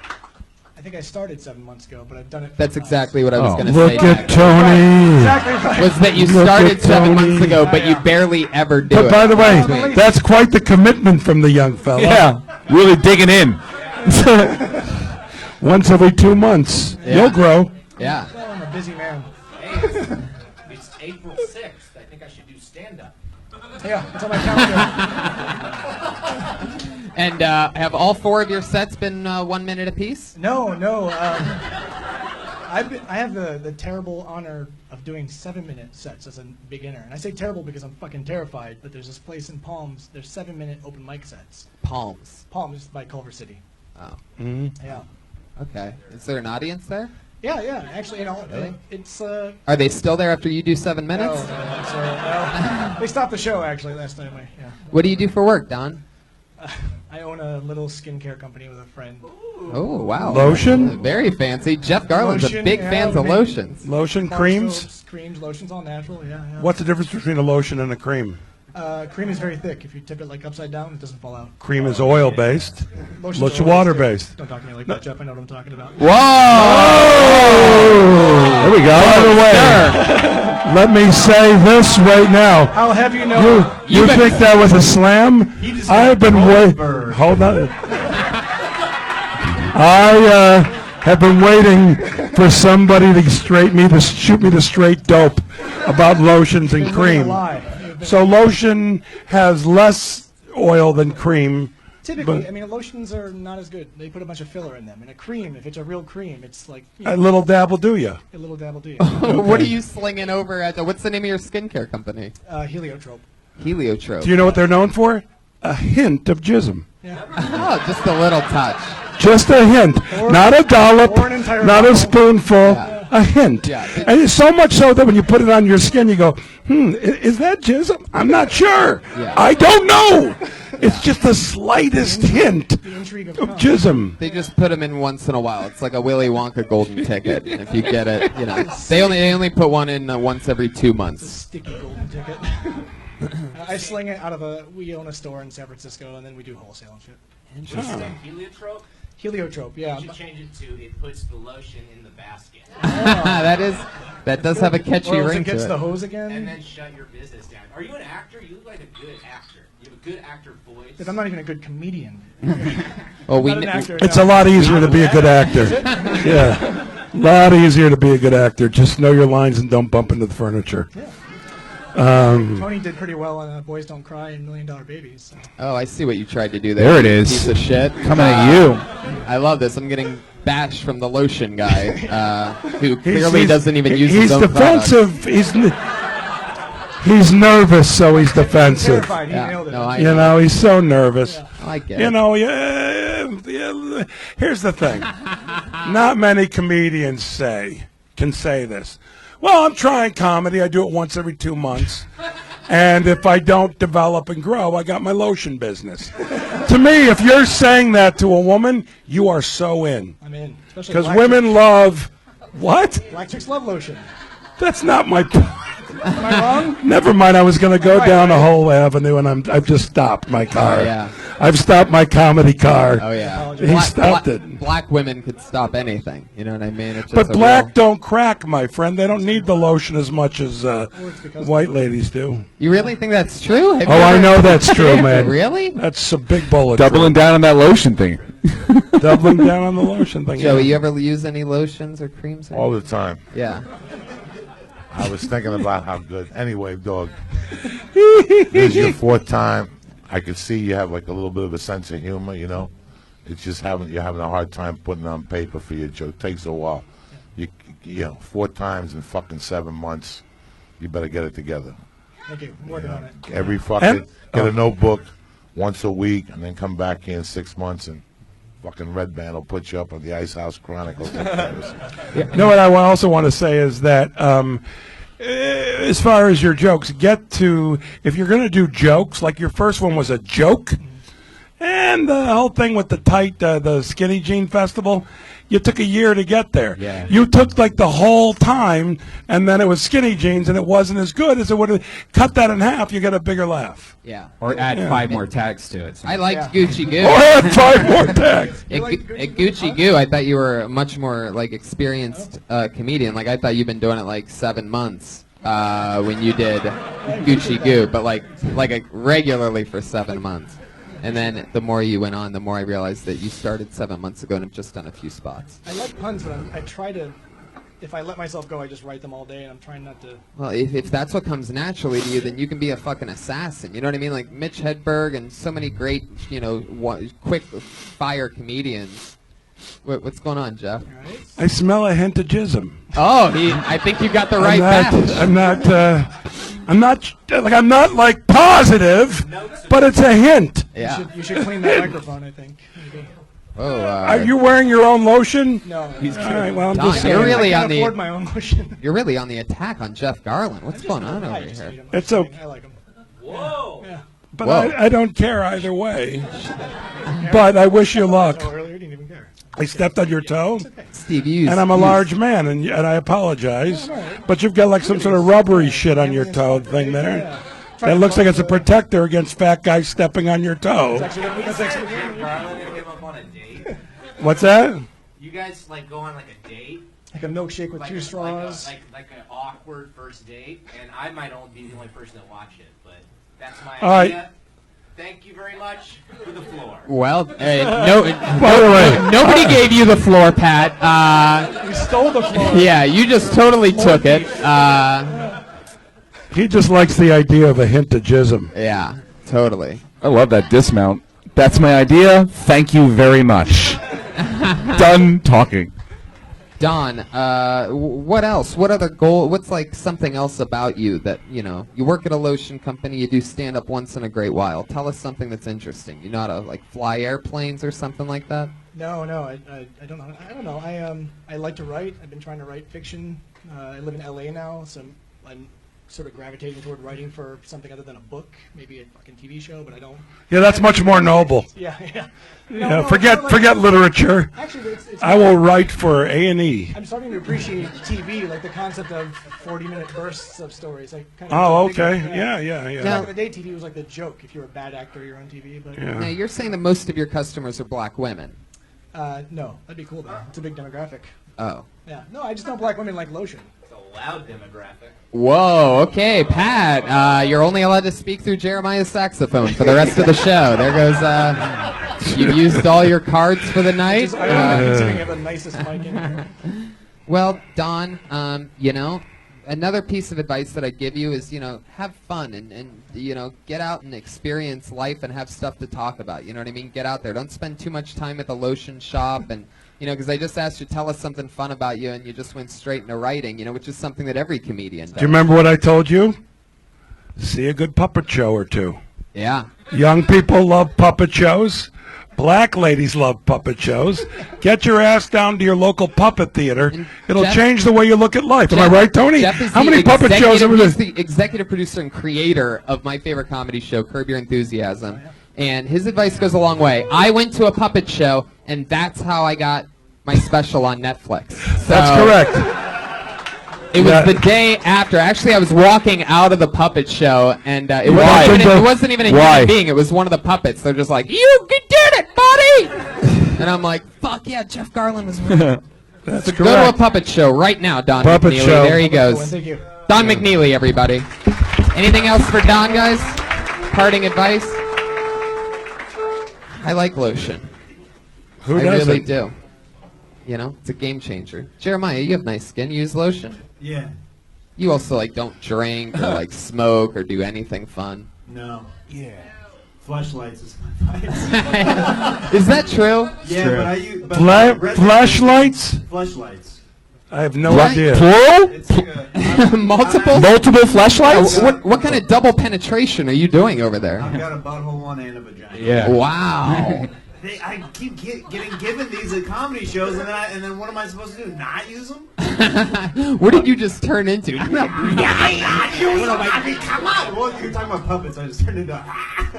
I think I started 7 months ago, but I've done it. That's 4 times. exactly what I was going to Look say. at next. Tony. Exactly right. Was that you Look started at 7 Tony. months ago, but you Yeah. barely ever do it. But by the way, Between. that's quite the commitment from the young fella. Yeah, really digging in. Once every 2 months. Yeah. You'll grow. Yeah. Well, I'm a busy man. It's April 6th. I think I should do stand-up. Yeah, it's on my calendar. And have all 4 of your sets been 1 minute apiece? No. I have the terrible honor of doing 7-minute sets as a beginner. And I say terrible because I'm fucking terrified, but there's this place in Palms, there's 7-minute open mic sets. Palms. Palms by Culver City. Oh. Yeah. Okay. Is there an audience there? Yeah. Actually, Really? it's Are they still there after you do 7 minutes? no. They stopped the show actually last time. Yeah. What do you do for work, Don? I own a little skincare company with a friend. Oh, wow. Lotion? Very fancy. Jeff Garlin's Lotion, a big yeah, fan of maybe. lotions. Lotion, Bar creams. soaps, creams, lotions, all natural. Yeah. What's the difference between a lotion and a cream? Cream is very thick. If you tip it like upside down, it doesn't fall out. Cream is oil-based. Lotion's Lotion oil-based. water-based. Don't talk to me like that, Jeff. I know what I'm talking about. Whoa! There we go. By the way, let me say this right now. How have you know? You think that was a slam? just I've been waiting. Hold on. I have been waiting for somebody to shoot me the straight dope about lotions and You're living a cream. lie. So lotion has less oil than cream. Typically, but- I mean, lotions are not as good. They put a bunch of filler in them. And a cream, if it's a real cream, it's like A little dabble do ya? a little dabble do. What are you slinging over at what's the name of your skincare company? Heliotrope. Heliotrope. Do you know what they're known for? A hint of jism. Yeah. Oh, just a little touch. Just a hint. Not a dollop, or an entire not a bottle. spoonful, Yeah. a hint. Yeah. And it's so much so that when you put it on your skin, you go, is that jism? I'm not sure. Yeah. I don't know. It's just the slightest hint The intrigue of of cum. jism. They just put them in once in a while. It's like a Willy Wonka golden ticket. If you get it, they only put one in once every 2 months. Sticky golden ticket. I sling it out of we own a store in San Francisco, and then we do wholesale and shit. Interesting. Heliotrope? Heliotrope, yeah. You should change it to it puts the lotion in the basket. that does have a catchy Or else ring it gets to the it. hose And again. then shut your business down. Are you an actor? You look like a good actor. You have a good actor voice. Because I'm not even a good comedian. Well, Not an actor, It's no. a lot easier to be a good actor. Yeah. A lot easier to be a good actor. Just know your lines and don't bump into the furniture. Tony did pretty well on Boys Don't Cry and $1 Million Babies. So. Oh, I see what you tried to do there. There it is. Piece of shit. Coming at you. I love this. I'm getting bashed from the lotion guy, who clearly doesn't even use He's his own defensive. He's nervous, so he's defensive. Terrified, he nailed it. No, I You know, he's so nervous. I get You it. know, here's the thing. Not many comedians can say this. Well, I'm trying comedy. I do it once every 2 months. And if I don't develop and grow, I got my lotion business. To me, if you're saying that to a woman, you are so in. I'm in. Especially Because black women chicks. love what? Black chicks love lotion. That's not my point. Am I wrong? Never mind. I was going to go down a whole avenue, and I've just stopped my car. Oh, yeah. I've stopped my comedy car. Oh yeah. He stopped it. Black women could stop anything. You know what I mean? It's just But a black real- don't crack, my friend. They don't need the lotion as much as white ladies do. You really think that's true? Have you Oh, I ever- know that's true, man. Really? That's a big bullet. Doubling down on that lotion thing. Doubling down on the lotion thing. Joey, yeah. you ever use any lotions or creams? All the time. Yeah. I was thinking about how good. Anyway, dog. This is your fourth time. I could see you have like a little bit of a sense of humor, you know. It's just you're having a hard time putting it on paper for your joke. It takes a while. You know, 4 times in fucking 7 months. You better get it together. Thank you. I'm working on it. Every fucking get a notebook once a week, and then come back here in 6 months, and fucking Redban will put you up on the Ice House Chronicles. You know what I also want to say is that as far as your jokes, if you're going to do jokes, like your first one was a joke, and the whole thing with the skinny jean festival, you took a year to get there. Yeah. You took like the whole time, and then it was skinny jeans, and it wasn't as good as it would have. Cut that in half, you get a bigger laugh. Yeah. Or add 5 more tags to it. I liked Gucci Goo. Or add 5 more tags. At Gucci Goo, I thought you were a much more like experienced comedian. Like I thought you'd been doing it like 7 months when you did Gucci Goo, but like regularly for 7 months. And then the more you went on, the more I realized that you started 7 months ago and have just done a few spots. I like puns, but I try to. If I let myself go, I just write them all day, and I'm trying not to. Well, if that's what comes naturally to you, then you can be a fucking assassin. You know what I mean? Like Mitch Hedberg and so many great, quick fire comedians. What's going on, Jeff? Right? I smell a hint of jism. Oh, I think you got the right batch. I'm not like positive, but it's a hint. Yeah. You should clean that microphone, I think. Maybe. Oh, Are you wearing your own lotion? No. All right, well, I'm Don, just you're saying. really I on can't the afford my own lotion. you're really on the attack on Jeff Garlin. What's going on over here? It's I like him. Whoa. Yeah. But Whoa. I don't care either way. But I wish you luck. Oh, earlier, didn't even care. I stepped on your toe, Steve, you and I'm a large man, and I apologize. But you've got like some sort of rubbery shit on your toe thing there. That looks like it's a protector against fat guys stepping on your toe. That's actually Garlin and him up on a date. What's that? You guys like go on like a date, like a milkshake with like 2 straws. like an awkward first date, and I might only be the only person that watch it, but that's my All right. idea. Thank you very much for the floor. Well, By the way, nobody gave you the floor, Pat. You stole the floor. Yeah, you just totally took it. he just likes the idea of a hint of jism. Yeah, totally. I love that dismount. That's my idea. Thank you very much. Done talking. Don, what else? What other goal? What's like something else about you that, you work at a lotion company, you do stand-up once in a great while. Tell us something that's interesting. You know how to like fly airplanes or something like that? No, I don't know. I don't know. I like to write. I've been trying to write fiction. I live in LA now, so I'm sort of gravitating toward writing for something other than a book, maybe a fucking TV show, but I don't. Yeah, that's much more noble. Yeah. Yeah, forget literature. Actually, it's I will write for A&E. I'm starting to appreciate TV, like the concept of 40-minute bursts of stories. Like kind Oh, of okay. Yeah. Back in the day, TV was like the joke. If you were a bad actor, you're on TV. But Yeah. Now, you're saying that most of your customers are black women. no, that'd be cool though. It's a big demographic. Oh. Yeah. No, I just know black women like lotion. It's a loud demographic. Whoa, okay, Pat, you're only allowed to speak through Jeremiah's saxophone for the rest of the show. There goes, you used all your cards for the night. Just ironic considering I have the nicest mic in here. Well, Don, another piece of advice that I give you is, have fun and get out and experience life and have stuff to talk about. You know what I mean? Get out there. Don't spend too much time at the lotion shop and, because I just asked you, tell us something fun about you, and you just went straight into writing, which is something that every comedian does. Do you remember what I told you? See a good puppet show or two. Yeah. Young people love puppet shows. Black ladies love puppet shows. Get your ass down to your local puppet theater. It'll change the way you look at life. Am I right, Tony? Jeff is How the many puppet shows have He's we the executive producer and creator of my favorite comedy show, Curb Your Enthusiasm. And his advice goes a long way. I went to a puppet show, and that's how I got my special on Netflix. So That's correct. It was the day after. Actually, I was walking out of the puppet show, and it wasn't even a human being. It was one of the puppets. They're just like, "You did it, buddy!" And I'm like, "Fuck yeah, Jeff Garlin was with me." That's So correct. go to a puppet show right now, Don Puppet McNeely. show. There he goes. Thank you. Don McNeely, everybody. Anything else for Don, guys? Parting advice? I like lotion. Who I doesn't? really do. You know, it's a game changer. Jeremiah, you have nice skin. You use lotion? Yeah. You also like don't drink or like smoke or do anything fun. No. Yeah. Fleshlights is my vice. Is that true? Yeah, true. but I use Flashlights? Fleshlights. I have no Right. idea. Plural? It's like a, Multiple? Multiple fleshlights? What kind of double penetration are you doing over there? I've got a butthole one and a vagina. Yeah. Wow. I keep getting given these at comedy shows, and then what am I supposed to do? Not use them? What did you just turn into? Come on! Well, you're talking about puppets. I just turned into.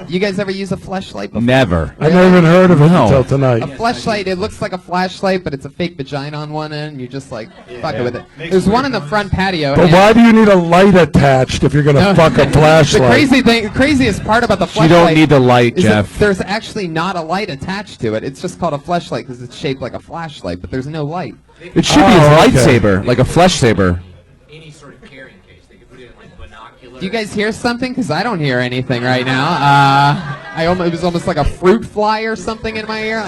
You guys ever use a fleshlight before? Never. I never even heard of it No. until tonight. A fleshlight, it looks like a flashlight, but it's a fake vagina on one end. And you just like fuck it with it. Makes There's one weird in the noise. front patio. But and why do you need a light attached if you're going to fuck a the flashlight? craziest part about the fleshlight You don't need the light, is that Jeff. there's actually not a light attached to it. It's just called a fleshlight because it's shaped like a flashlight, but there's no light. It should be Oh, a okay. lightsaber, like a flesh saber. Any sort of carrying case. They could put it in like binocular. Do you guys hear something? Because I don't hear anything right now. It was almost like a fruit fly or something in my ear.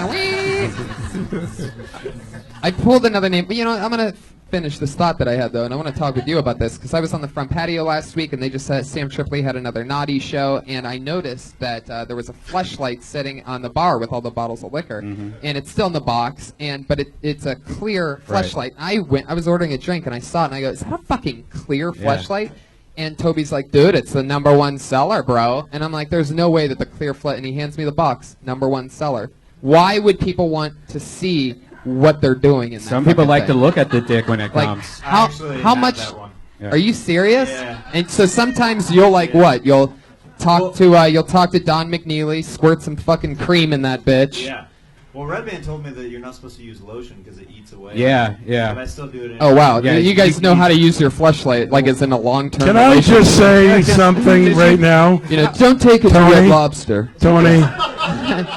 I pulled another name, but I'm gonna finish this thought that I had though, and I want to talk with you about this because I was on the front patio last week, and they just said Sam Tripoli had another naughty show, and I noticed that there was a fleshlight sitting on the bar with all the bottles of liquor, and it's still in the box, but it's a clear fleshlight. I was ordering a drink, and I saw it, and I go, "Is that a fucking clear fleshlight?" And Toby's like, "Dude, it's the #1 seller, bro." And I'm like, "There's no way that the clear and he hands me the box, #1 seller. Why would people want to see what they're doing in that? Some people fucking like to thing? look at the dick when it Like, comes. how Have much? that one. Yeah. Are you serious? Yeah. And so sometimes you'll like what? You'll talk to Don McNeely, squirt some fucking cream in that bitch. Yeah. Well, Redban told me that you're not supposed to use lotion because it eats away. Yeah, yeah. But I still do it. Anyway. Oh wow! Yeah, you guys you- know how to use your fleshlight, like it's in a long-term. Can I relationship. just say something right now? Don't take it to Tony? Red Lobster. Tony,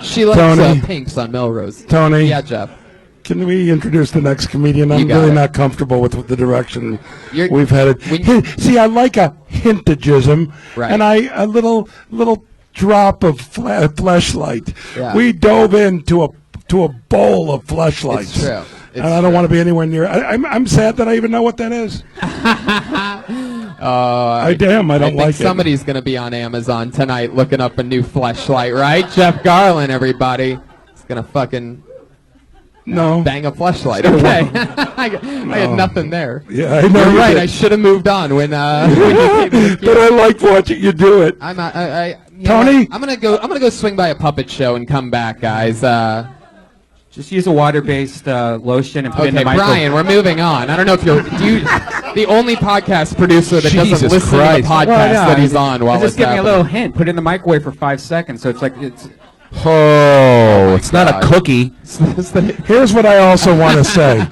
She likes Tony? pinks on Melrose. Tony, Yeah, Jeff. can we introduce the next comedian? I'm got really it. not comfortable with the direction You're- we've headed. when- See, I like a hintagism, Right. and a little drop of fleshlight. Yeah. We dove into a bowl of fleshlights. It's true. And I don't want to be anywhere near. I'm sad that I even know what that is. I don't I think like it. somebody's going to be on Amazon tonight looking up a new fleshlight, right? Jeff Garlin, everybody. He's going to fucking No. bang a fleshlight. Okay. I had nothing there. Yeah, I know. You're you right. did. I should have moved on when you came to the But I liked watching you do it. I'm Tony? I'm gonna go swing by a puppet show and come back, guys. Just use a water-based lotion and put it in Okay, the microwave. Brian, we're moving on. I don't know if you're the only podcast producer that doesn't Jesus listen Christ. to the podcast Well, no, that he's on while just it's give me a happening. little hint. Put it in the microwave for 5 seconds, so it's like it's. Oh, it's not God. a cookie. Here's what I also want to say.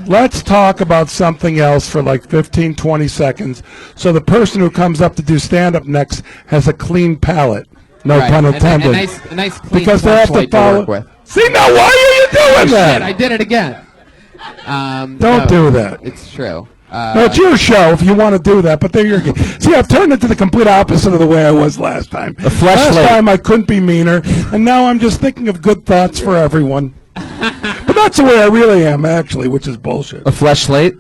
Let's talk about something else for like 15, 20 seconds so the person who comes up to do stand-up next has a clean palate. No Right. pun And intended. a nice clean Because they have to fleshlight to follow. work with. See, now why are you doing Shit, I that? did it again. Don't do that. It's true. No, it's your show if you want to do that, but they're your game. See, I've turned into the complete opposite of the way I was last time. Last fleshlight. time I couldn't be meaner, and now I'm just thinking of good thoughts for everyone. But that's the way I really am, actually, which is bullshit. A fleshlight?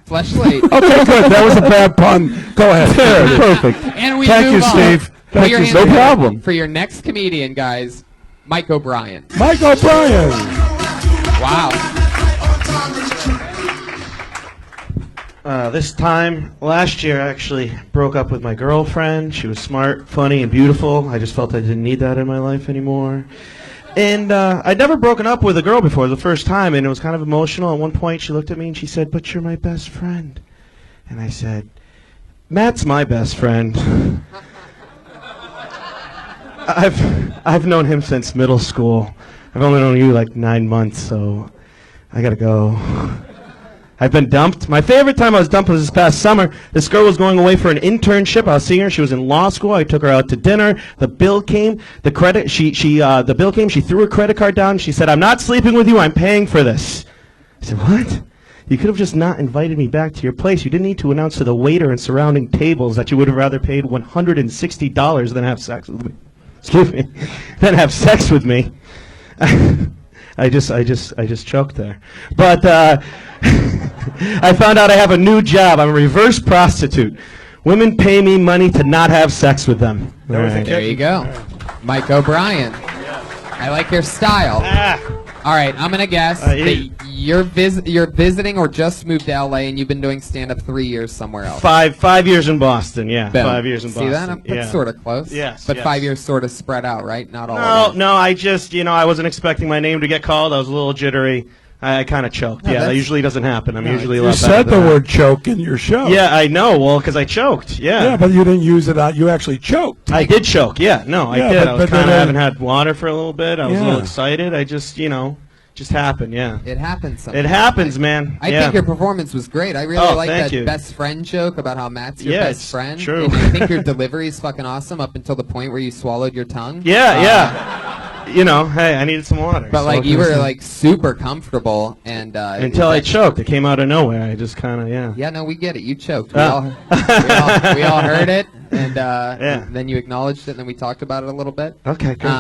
Fleshlight. Okay, good. That was a bad pun. Go ahead. Perfect. And we Thank move you, on. Steve. Put Thank your you, hands no Steve. problem. For your next comedian, guys, Mike O'Brien. Mike O'Brien. Wow. This time last year, I actually broke up with my girlfriend. She was smart, funny, and beautiful. I just felt I didn't need that in my life anymore. And I'd never broken up with a girl before, the first time, and it was kind of emotional. At one point, she looked at me and she said, "But you're my best friend." And I said, "Matt's my best friend." I've known him since middle school. I've only known you like 9 months, so I gotta go. I've been dumped. My favorite time I was dumped was this past summer. This girl was going away for an internship. I was seeing her. She was in law school. I took her out to dinner. The bill came. The bill came. She threw her credit card down. She said, "I'm not sleeping with you. I'm paying for this." I said, "What? You could have just not invited me back to your place. You didn't need to announce to the waiter and surrounding tables that you would have rather paid $160 than have sex with me." Excuse me. Than have sex with me. I just choked there. But I found out I have a new job. I'm a reverse prostitute. Women pay me money to not have sex with them. All right. There you go. Mike O'Brien. I like your style. All right, I'm gonna guess that you're visiting or just moved to LA and you've been doing stand-up 3 years somewhere else. 5 years in Boston. Yeah, Boom. 5 years in Boston. See that? That's sort of close. Yes. But yes. 5 years sort of spread out, right? Not all. at once. No. I just, I wasn't expecting my name to get called. I was a little jittery. I kind of choked. No, Yeah, that that's- usually doesn't happen. I'm usually a You lot better said the than that. word choke in your show. Yeah, I know. Well, because I choked. Yeah, but you didn't use it out. You actually choked. I did choke. Yeah, no, I Yeah, did. but- I was but kind of then, haven't had water for a little bit. I was a Yeah. little excited. I just, just happened. Yeah. It happens sometimes. It happens, man. I yeah. think your performance was great. I really Oh, like thank that you. best friend joke about how Matt's your Yeah, best it's friend. true. And I think your delivery is fucking awesome up until the point where you swallowed your tongue. Yeah. Hey, I needed some water. But so like what you can I were say? like super comfortable and until I choked. It came out of nowhere. I just kind of Yeah, no, we get it. You choked. Ah. We all heard it, and Yeah. then you acknowledged it, and then we talked about it a little bit. Okay, great.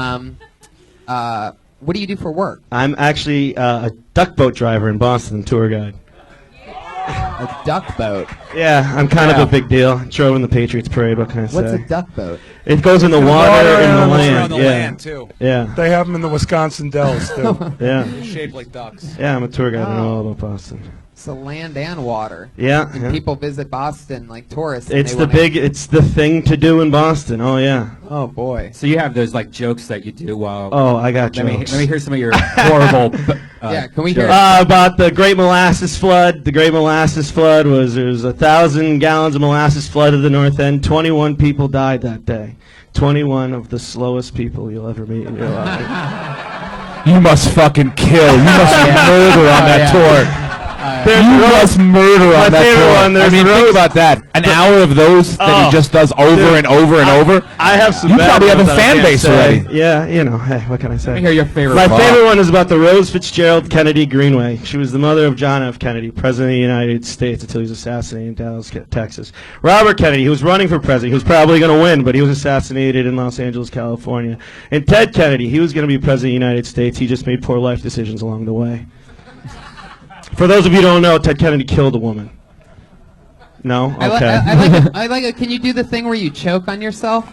What do you do for work? I'm actually a duck boat driver in Boston, tour guide. A duck boat. Yeah, I'm kind of a big deal. Drove in the Patriots parade. What can I say? What's a duck boat? It goes in the water and the land. the yeah. land, too. Yeah. They have them in the Wisconsin Dells, too. Yeah. They're shaped like ducks. Yeah, I'm a tour guide in all of Boston. It's the land and water. Yeah. And yeah. people visit Boston like tourists. and It's they the wanna- it's the thing to do in Boston. Oh yeah. Oh boy. So you have those like jokes that you do while. Oh, I got Let me jokes. hear some of your horrible. Yeah, can we hear jokes. About the Great Molasses Flood. The Great Molasses Flood was there was 1,000 gallons of molasses flooded the North End. 21 people died that day. 21 of the slowest people you'll ever meet in your life. You must fucking kill. You must murder on that tour. There's You road- must murder My on that favorite tour. one, there's I mean, road- think about that. An hour of those that Oh, he just does over dude, and over and over. I have some. You bad probably have ones a that I fan can't base say. already. Yeah, hey, what can I say? Let me hear your favorite. My part. favorite one is about the Rose Fitzgerald Kennedy Greenway. She was the mother of John F. Kennedy, President of the United States, until he was assassinated in Dallas, Texas. Robert Kennedy, he was running for president. He was probably going to win, but he was assassinated in Los Angeles, California. And Ted Kennedy, he was going to be president of the United States. He just made poor life decisions along the way. For those of you who don't know, Ted Kennedy killed a woman. No? Okay. I like it. Can you do the thing where you choke on yourself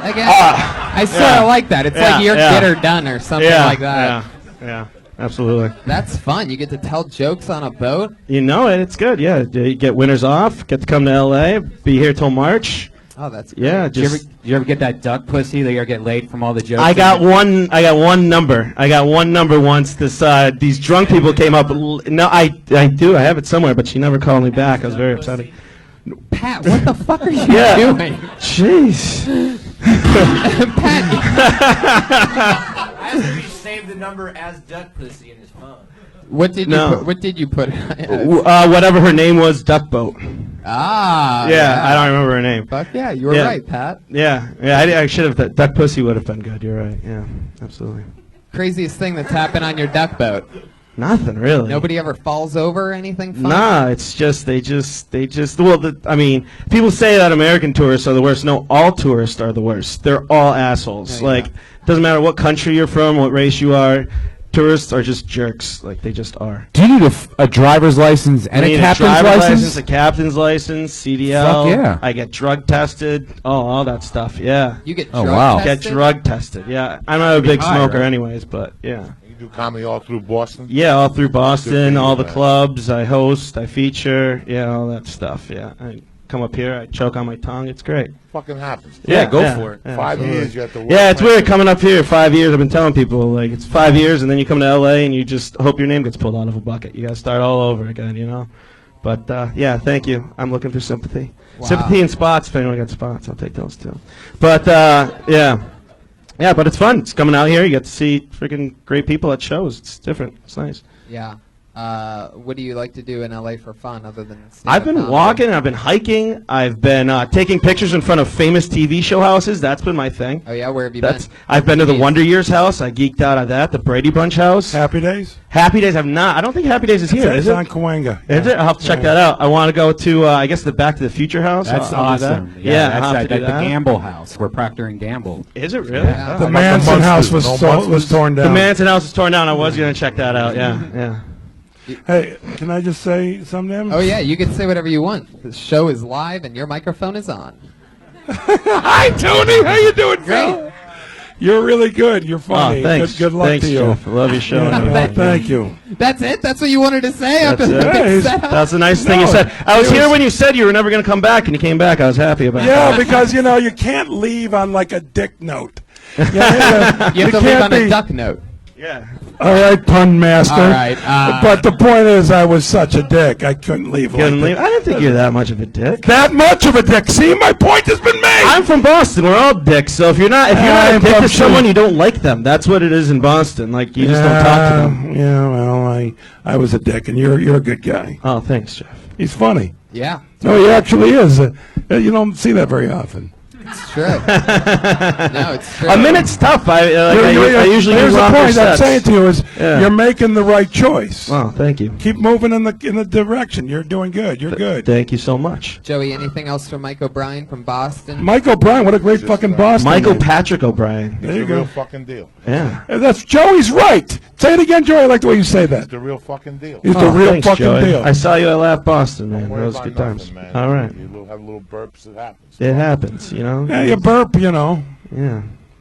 again? Ah, I sort yeah. of like that. It's Yeah, like you're yeah. get or done or something Yeah, like that. Yeah, absolutely. That's fun. You get to tell jokes on a boat. You know it. It's good. Yeah, you get winters off. Get to come to L.A. Be here till March. Oh, that's great. Yeah. Do you Just ever get that duck pussy that you ever get laid from all the jokes? I got one number. I got one number once. These drunk people came up. No, I do. I have it somewhere, but she never called me back. I was very upset. Pat, what the fuck are you Yeah. doing? Jeez. Pat, I asked if he saved the number as duck pussy in his phone. what did No. you put? What did you put? Whatever her name was, Duck Boat. Ah. Yeah, I don't remember her name. Fuck yeah, you were Yeah. right, Pat. Yeah. I should have. Duck Pussy would have been good. You're right. Yeah, absolutely. Craziest thing that's happened on your duck boat. Nothing really. Nobody ever falls over or anything fun? Nah, it's just they just. Well, I mean, people say that American tourists are the worst. No, all tourists are the worst. They're all assholes. Yeah, yeah. Like, doesn't matter what country you're from, what race you are. Tourists are just jerks. Like they just are. Do you need a driver's license and I a need captain's driver's license? a captain's license, CDL. Fuck yeah. I get drug tested. Oh, all that stuff. Yeah. You get Oh, drug wow. Get tested? drug tested. Yeah. I'm not a big high, smoker, right? anyways, but yeah. You do comedy all through Boston? Yeah, all through Boston, Good for all you, the man. clubs. I host, I feature, yeah, all that stuff. Yeah, I come up here, I choke on my tongue. It's great. Fucking happens. Yeah, go for it. yeah, 5 absolutely. years you have to work. Yeah, it's weird coming up here. 5 years. I've been telling people like it's 5 years, and then you come to LA and you just hope your name gets pulled out of a bucket. You got to start all over again, you know. But yeah, thank you. I'm looking for sympathy. Wow. Sympathy and spots. If anyone got spots, I'll take those too. But yeah. Yeah, but it's fun. It's coming out here. You get to see freaking great people at shows. It's different. It's nice. Yeah. What do you like to do in LA for fun other than I've been walking, I've been hiking, I've been taking pictures in front of famous TV show houses. That's been my thing. Oh yeah, where have you been? been? I've been to the Wonder Years house. I geeked out on that. The Brady Bunch house. Happy Days? Happy Days. I've not. I don't think Happy Days is here. It's Is it? on Cahuenga. Is it? I'll have to check that out. I want to go to, I guess, the Back to the Future house. That's I'll do that. awesome. Yeah, that's I'll have to do the that. Gamble house where Procter and Gamble. Is it really? Yeah. The Manson house was torn down. The Manson house was torn down. I was going to check that out. Yeah, yeah. Hey, can I just say something to him? Oh yeah, you can say whatever you want. The show is live and your microphone is on. Hi, Tony. How you doing, Phil? You're really good. You're funny. Oh, thanks. Good luck Thanks, to you. Jeff. I love your show. Thank you. That's it? That's what you wanted to say? That's it. That's the nice thing you said. I was here when you said you were never going to come back, and you came back. I was happy about Yeah, that. because, you know, you can't leave on like a dick note. You have to leave on a duck note. Yeah. All right, pun master. All right, but the point is, I was such a dick. I couldn't leave. Couldn't like leave. I didn't think you're that much of a dick. That much of a dick. See, my point has been made. I'm from Boston. We're all dicks. So if you're not a dick to someone, you don't like them. That's what it is in Boston. Like you just don't talk to them. Yeah, well, I was a dick, and you're a good guy. Oh, thanks, Jeff. He's funny. Yeah. No, he actually is. You don't see that very often. It's true. No, it's true. A minute's tough. I usually Here's use the longer point I'm sets. saying to you is Yeah. you're making the right choice. Oh, thank you. Keep moving in the direction. You're doing good. You're good. Thank you so much. Joey, anything else from Mike O'Brien from Boston? Mike O'Brien, what a great fucking Boston Michael name. Patrick O'Brien. There you the real go. fucking deal. Yeah. That's Joey's right. Say it again, Joey. I like the way you say It's that. the real fucking deal. He's the real thanks, fucking Joey. deal. I saw you at Laugh Boston, man. Don't worry That was about good nothing, times. man. All right. You have little burps. It happens. It happens, you know. Yeah, you burp, you know. Yeah.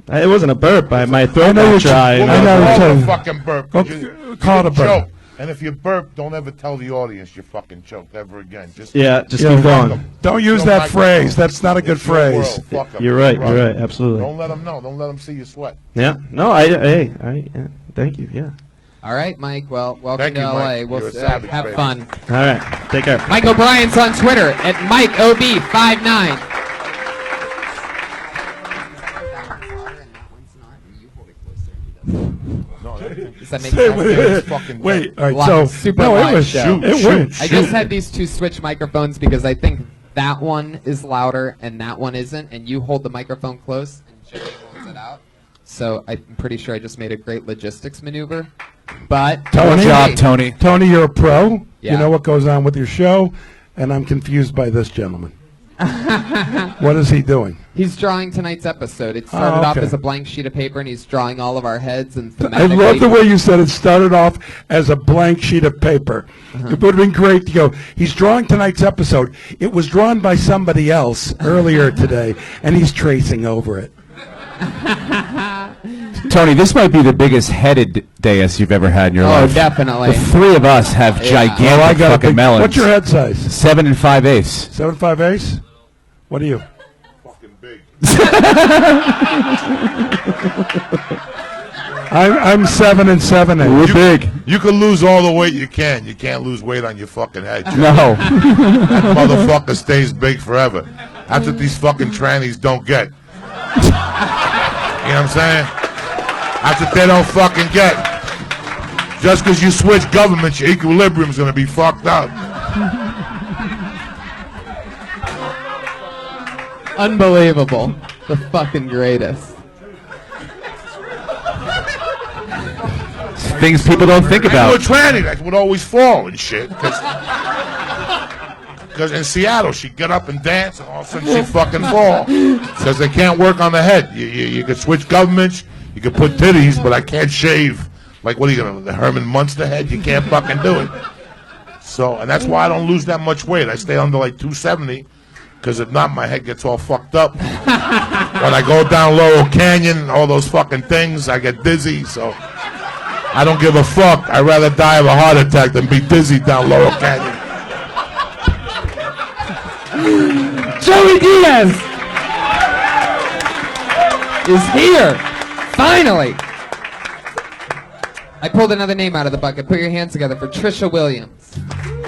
It wasn't a burp. My throat know got you- dry. I know Call you it tell a you. fucking burp. Go- 'cause you call it a can burp. choke. And if you burp, don't ever tell the audience you fucking choked ever again. Just Yeah, just Yeah, keep going. Don't use Don't that like phrase. them. That's not a good It's your phrase. world. Fuck 'em. You're right. Fuck You're 'em. right. Absolutely. Don't let them know. Don't let them see you sweat. Yeah. No. Yeah, thank you. Yeah. All right, Mike. Well, welcome Thank to you, LA. Mike. We'll You're a savage, have baby. fun. All right. Take care. Mike O'Brien's on Twitter at MikeOB59. No, Does that make Say sense? wait, fucking wait, all right, Live, so super no, live it was show. it went. I just had these two switch microphones because I think that one is louder and that one isn't, and you hold the microphone close and Joey holds it out. So I'm pretty sure I just made a great logistics maneuver. But Tony? Good job, Tony. Tony, you're a pro. Yeah. You know what goes on with your show, and I'm confused by this gentleman. What is he doing? He's drawing tonight's episode. It started off okay. as a blank sheet of paper, and he's drawing all of our heads and I love the way you said it started off as a blank sheet of paper. It would have been great to go, he's drawing tonight's episode. It was drawn by somebody else earlier today, and he's tracing over it. Tony, this might be the biggest headed dais you've ever had in your life. Oh, definitely. The three of us have gigantic Oh, I got a fucking big, melons. what's your head size? 7 5/8. 7'5" ace? What are you? fucking big. I'm 7 7/8. We're big. You can lose all the weight you can. You can't lose weight on your fucking head. Joe. No. That motherfucker stays big forever. That's what these fucking trannies don't get. You know what I'm saying? That's what they don't fucking get. Just because you switch governments, your equilibrium's gonna be fucked up. Unbelievable. The fucking greatest. Things people don't think I knew a about. tranny that would always fall and shit. Because in Seattle, she'd get up and dance, and all of a sudden she'd fucking fall. Because they can't work on the head. You could switch governments, you could put titties, but I can't shave. Like, what are you going to, the Herman Munster head? You can't fucking do it. So, and that's why I don't lose that much weight. I stay under like 270, because if not, my head gets all fucked up. When I go down Laurel Canyon and all those fucking things, I get dizzy, so I don't give a fuck. I'd rather die of a heart attack than be dizzy down Laurel Canyon. Joey Diaz is here. Finally. I pulled another name out of the bucket. Put your hands together for Trisha Williams.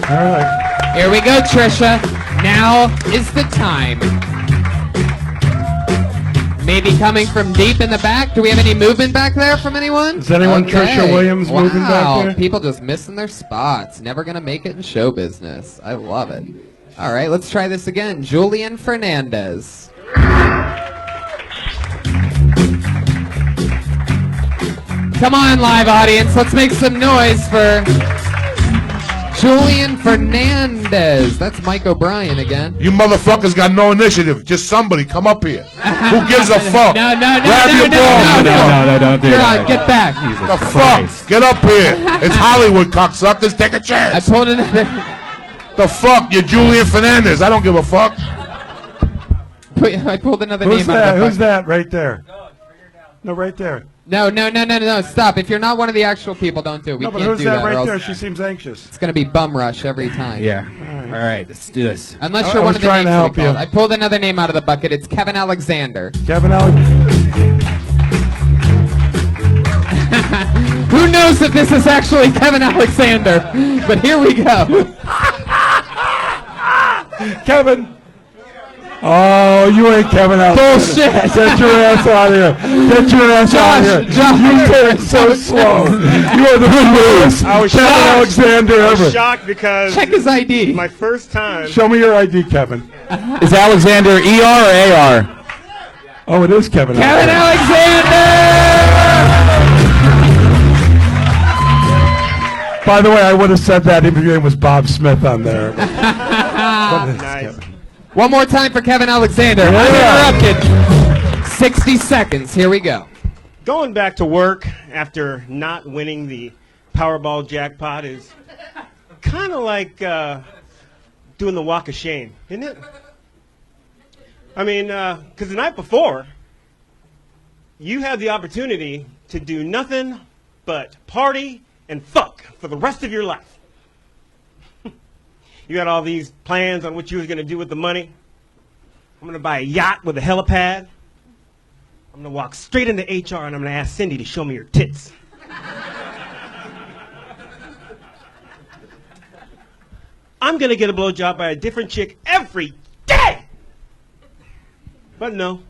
All right. Here we go, Trisha. Now is the time. Maybe coming from deep in the back. Do we have any movement back there from anyone? Is anyone Trisha Williams moving back there? People just missing their spots. Never gonna make it in show business. I love it. All right, let's try this again. Julian Fernandez. Come on, live audience. Let's make some noise for Julian Fernandez. That's Mike O'Brien again. You motherfuckers got no initiative. Just somebody come up here. Who gives a fuck? No, Grab your balls. No, don't do that. Get back. The fuck? Get up here. It's Hollywood, cocksuckers. Take a I chance. pulled another. The fuck? You're Julian Fernandez. I don't give a fuck. I pulled another Who's name out of that? the Who's bucket. that right there? No, right there. No, stop. If you're not one of the actual people, don't do it. We No, but can't who's do that that. or right else there? She seems anxious. It's going to be bum rush every time. Yeah. All right, let's do this. Unless I you're one was of the trying names to we help you. called. I pulled another name out of the bucket. It's Kevin Alexander. Kevin Allen. Who knows if this is actually Kevin Alexander? But here we go. Kevin. Oh, you ain't Kevin Allen. Bullshit. Get your ass out of here. Get your ass out of here. Josh. You take so slow. You are the worst Kevin Alexander I was ever. shocked because Check his ID. my first time. Show me your ID, Kevin. Is Alexander ER or AR? Oh, it is Kevin Kevin Alexander! By the way, I would have said that if your name was Bob Smith on there. Nice. One more time for Kevin Alexander. Yeah. Uninterrupted. 60 seconds. Here we go. Going back to work after not winning the Powerball jackpot is kind of like doing the walk of shame, isn't it? I mean, because the night before, you had the opportunity to do nothing but party and fuck for the rest of your life. You had all these plans on what you was going to do with the money. I'm going to buy a yacht with a helipad. I'm going to walk straight into HR and I'm going to ask Cindy to show me her tits. I'm going to get a blowjob by a different chick every day. But no,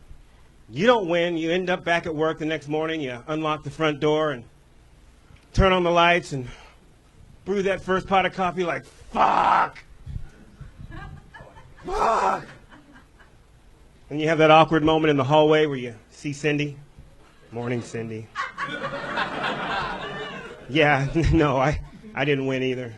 you don't win. You end up back at work the next morning. You unlock the front door and turn on the lights and brew that first pot of coffee like, fuck. Fuck. And you have that awkward moment in the hallway where you see Cindy. Morning, Cindy. Yeah, no, I didn't win either.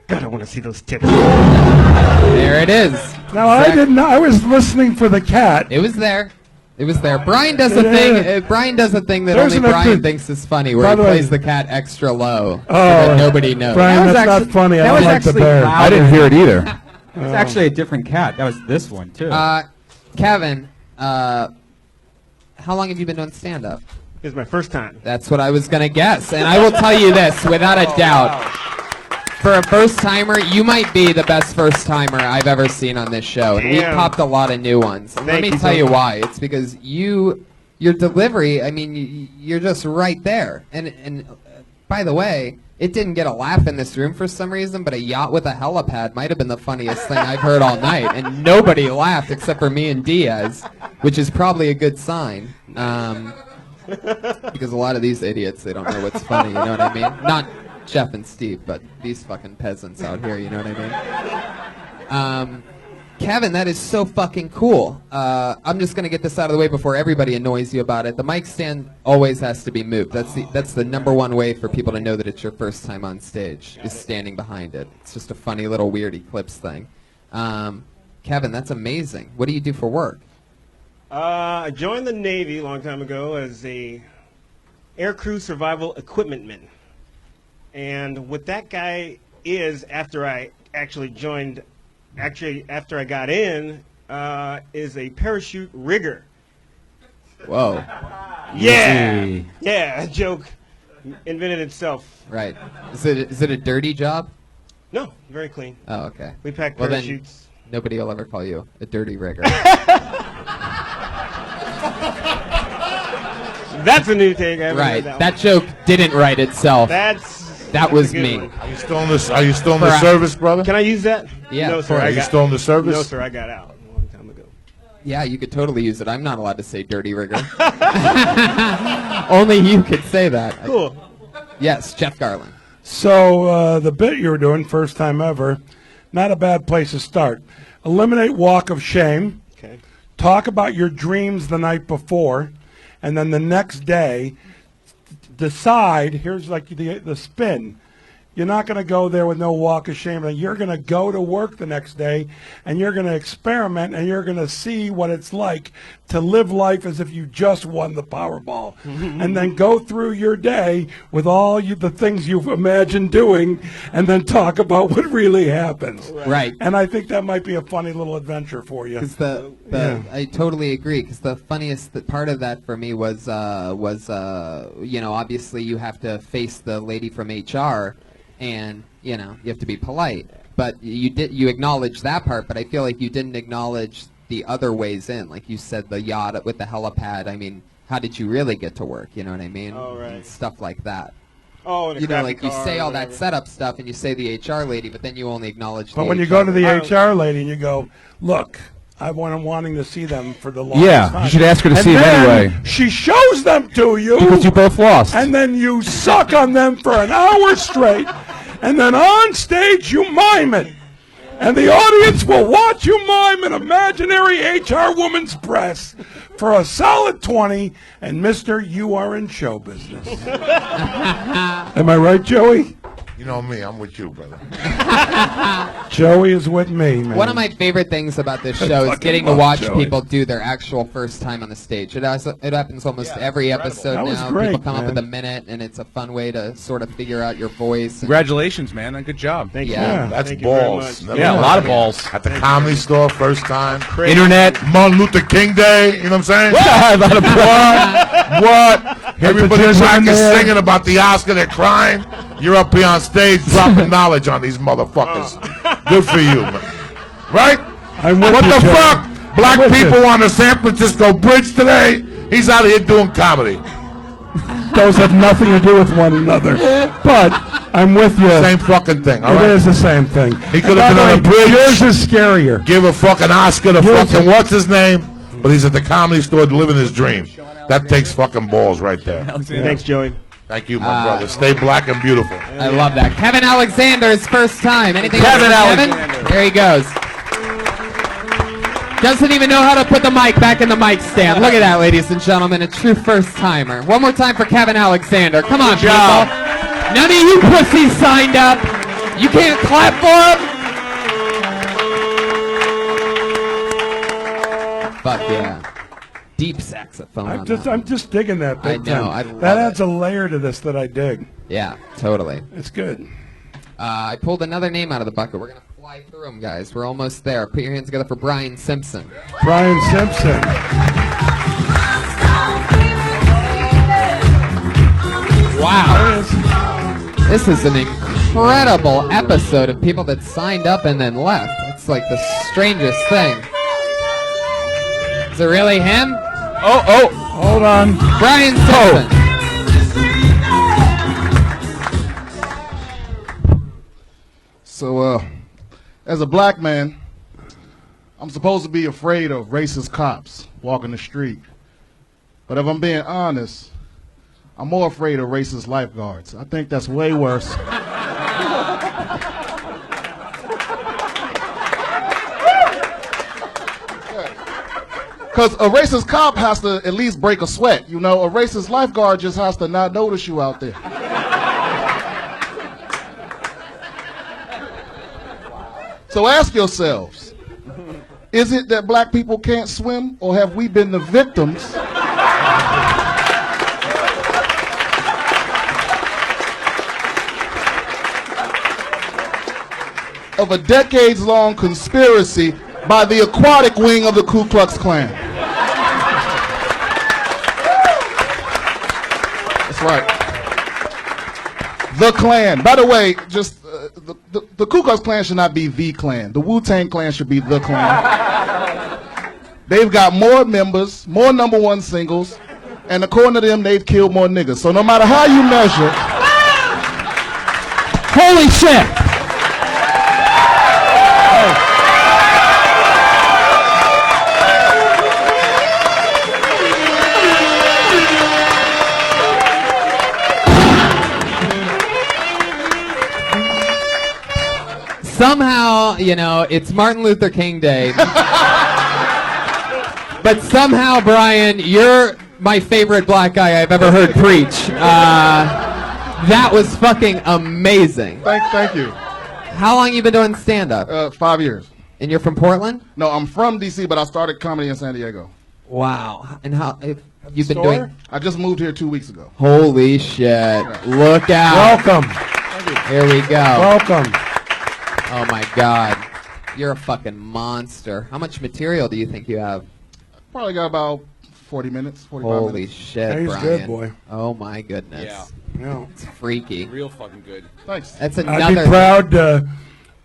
God, I want to see those tits. There it is. No, I didn't know. I was listening for the cat. It was there. It was there. Brian does a thing. Brian does a thing that There's only an Brian episode- thinks is funny, where By he the way- plays the cat extra low so Oh, that nobody knows. Brian, That was that's actually- not funny. I that don't was like the actually bear. loud. I didn't hear it either. It's actually a different cat. That was this one too. Kevin, how long have you been doing stand-up? This is my first time. That's what I was going to guess. And I will tell you this, without a doubt. For a first-timer, you might be the best first-timer I've ever seen on this show. And we've Damn. popped a lot of new ones. And let Thank me you tell so you much. why. It's because your delivery, I mean, you're just right there. And by the way, it didn't get a laugh in this room for some reason, but a yacht with a helipad might have been the funniest thing I've heard all night. And nobody laughed except for me and Diaz, which is probably a good sign. Because a lot of these idiots, they don't know what's funny, you know what I mean? Not Jeff and Steve, but these fucking peasants out here, you know what I mean? Kevin, that is so fucking cool. I'm just gonna get this out of the way before everybody annoys you about it. The mic stand always has to be moved. That's the number one way for people to know that it's your first time on stage, is standing behind it. It's just a funny little weird eclipse thing. Kevin, that's amazing. What do you do for work? I joined the Navy a long time ago as a aircrew survival equipmentman. And what that guy is, after I actually joined, after I got in, is a parachute rigger. Whoa. Yeah. Easy. Yeah, a joke invented itself. Right. Is it a dirty job? No, very clean. Oh, okay. We pack Well, then parachutes. nobody will ever call you a dirty rigger. That's a new take. I haven't Right. heard That joke didn't write itself. That that's was a good me. one. Are you still in this? Are you still in the service, brother? Can I use that? Yeah, No, of sir. course. Are you still in the service? No, sir. I got out a long time ago. Yeah, you could totally use it. I'm not allowed to say dirty rigger. Only you could say that. Cool. Yes, Jeff Garlin. So the bit you were doing, first time ever, not a bad place to start. Eliminate walk of shame. Okay. Talk about your dreams the night before, and then the next day, decide. Here's like the spin. You're not going to go there with no walk of shame. You're going to go to work the next day, and you're going to experiment, and you're going to see what it's like to live life as if you just won the Powerball, and then go through your day with all the things you've imagined doing, and then talk about what really happens. Right. And I think that might be a funny little adventure for you. Because I totally agree. Because the funniest part of that for me was obviously you have to face the lady from HR. And you have to be polite, but you acknowledge that part. But I feel like you didn't acknowledge the other ways in. Like you said, the yacht with the helipad. I mean, how did you really get to work? You know what I mean? Oh, right. And stuff like that. Oh, and like you say all that setup stuff, and you say the HR lady, but then you only acknowledge. But when you go to the HR lady and you go, look, I've been wanting to see them for the longest time. Yeah, you should ask her to and see them then anyway. She shows them to you. Because you both lost. And then you suck on them for an hour straight. And then on stage, you mime it. And the audience will watch you mime an imaginary HR woman's breasts for a solid 20. And, mister, you are in show business. Am I right, Joey? You know me, I'm with you, brother. Joey is with me, man. One of my favorite things about this show is getting to watch people do their actual first time on the stage. It happens almost every episode That was now. great, People come up man. with a minute, and it's a fun way to sort of figure out your voice. Congratulations, man. Good job. Thank Yeah. you. That's Thank you very balls. much. Yeah, a lot of balls. At the Comedy Store, first time. Internet. Martin Luther King Day, you know what I'm saying? A lot of What? Everybody Nepotism practice there. singing about the Oscar, they're crying. You're up here on stage dropping knowledge on these motherfuckers. Good for you, man. Right? I'm with What you, the Joey. fuck? Black I'm with people you. on the San Francisco Bridge today. He's out here doing comedy. Those have nothing to do with one another. But I'm with you. Same fucking thing. All It right. is the same thing. He could By have been the on a way, bridge. Yours is scarier. Give a fucking Oscar to Yours fucking is- what's his name? But he's at the Comedy Store living his dream. That takes fucking balls right there. Thanks, Joey. Thank you, my brother. Stay black and beautiful. I love that. Kevin Alexander's first time. Anything Kevin else for Alexander. There he goes. Doesn't even know how to put the mic back in the mic stand. Look at that, ladies and gentlemen. A true first timer. One more time for Kevin Alexander. Come on, people. job. None of you pussies signed up. You can't clap for him. Fuck yeah. Deep saxophone. on that I'm one. just digging that big I know, time. I love that adds it. a layer to this that I dig. Yeah, totally. It's good. I pulled another name out of the bucket. We're going to fly through them, guys. We're almost there. Put your hands together for Brian Simpson. Brian Simpson. Wow. This is an incredible episode of people that signed up and then left. It's like the strangest thing. Is it really him? Oh. Hold on. Brian Simpson. So, as a black man, I'm supposed to be afraid of racist cops walking the street. But if I'm being honest, I'm more afraid of racist lifeguards. I think that's way worse. Because a racist cop has to at least break a sweat. You know, a racist lifeguard just has to not notice you out there. So ask yourselves, is it that black people can't swim, or have we been the victims of a decades-long conspiracy by the aquatic wing of the Ku Klux Klan? That's right. The Klan. By the way, just the Ku Klux Klan should not be the Klan. The Wu-Tang Clan should be the Klan. They've got more members, more #1 singles, and according to them, they've killed more niggas. So no matter how you measure, Holy shit! somehow, you know, it's Martin Luther King Day. But somehow, Brian, you're my favorite black guy I've ever heard preach. That was fucking amazing. Thank you. How long you been doing stand-up? 5 years. And you're from Portland? No, I'm from D.C., but I started comedy in San Diego. Wow. And how you've been doing? I just moved here 2 weeks ago. Holy shit. Look out. Welcome. Here we go. Welcome. Oh, my God. You're a fucking monster. How much material do you think you have? Probably got about 40 minutes, 45 Holy minutes. shit, He's Brian. good, boy. Oh, my goodness. Yeah. It's freaky. Real fucking good. Thanks. That's I'd another be proud to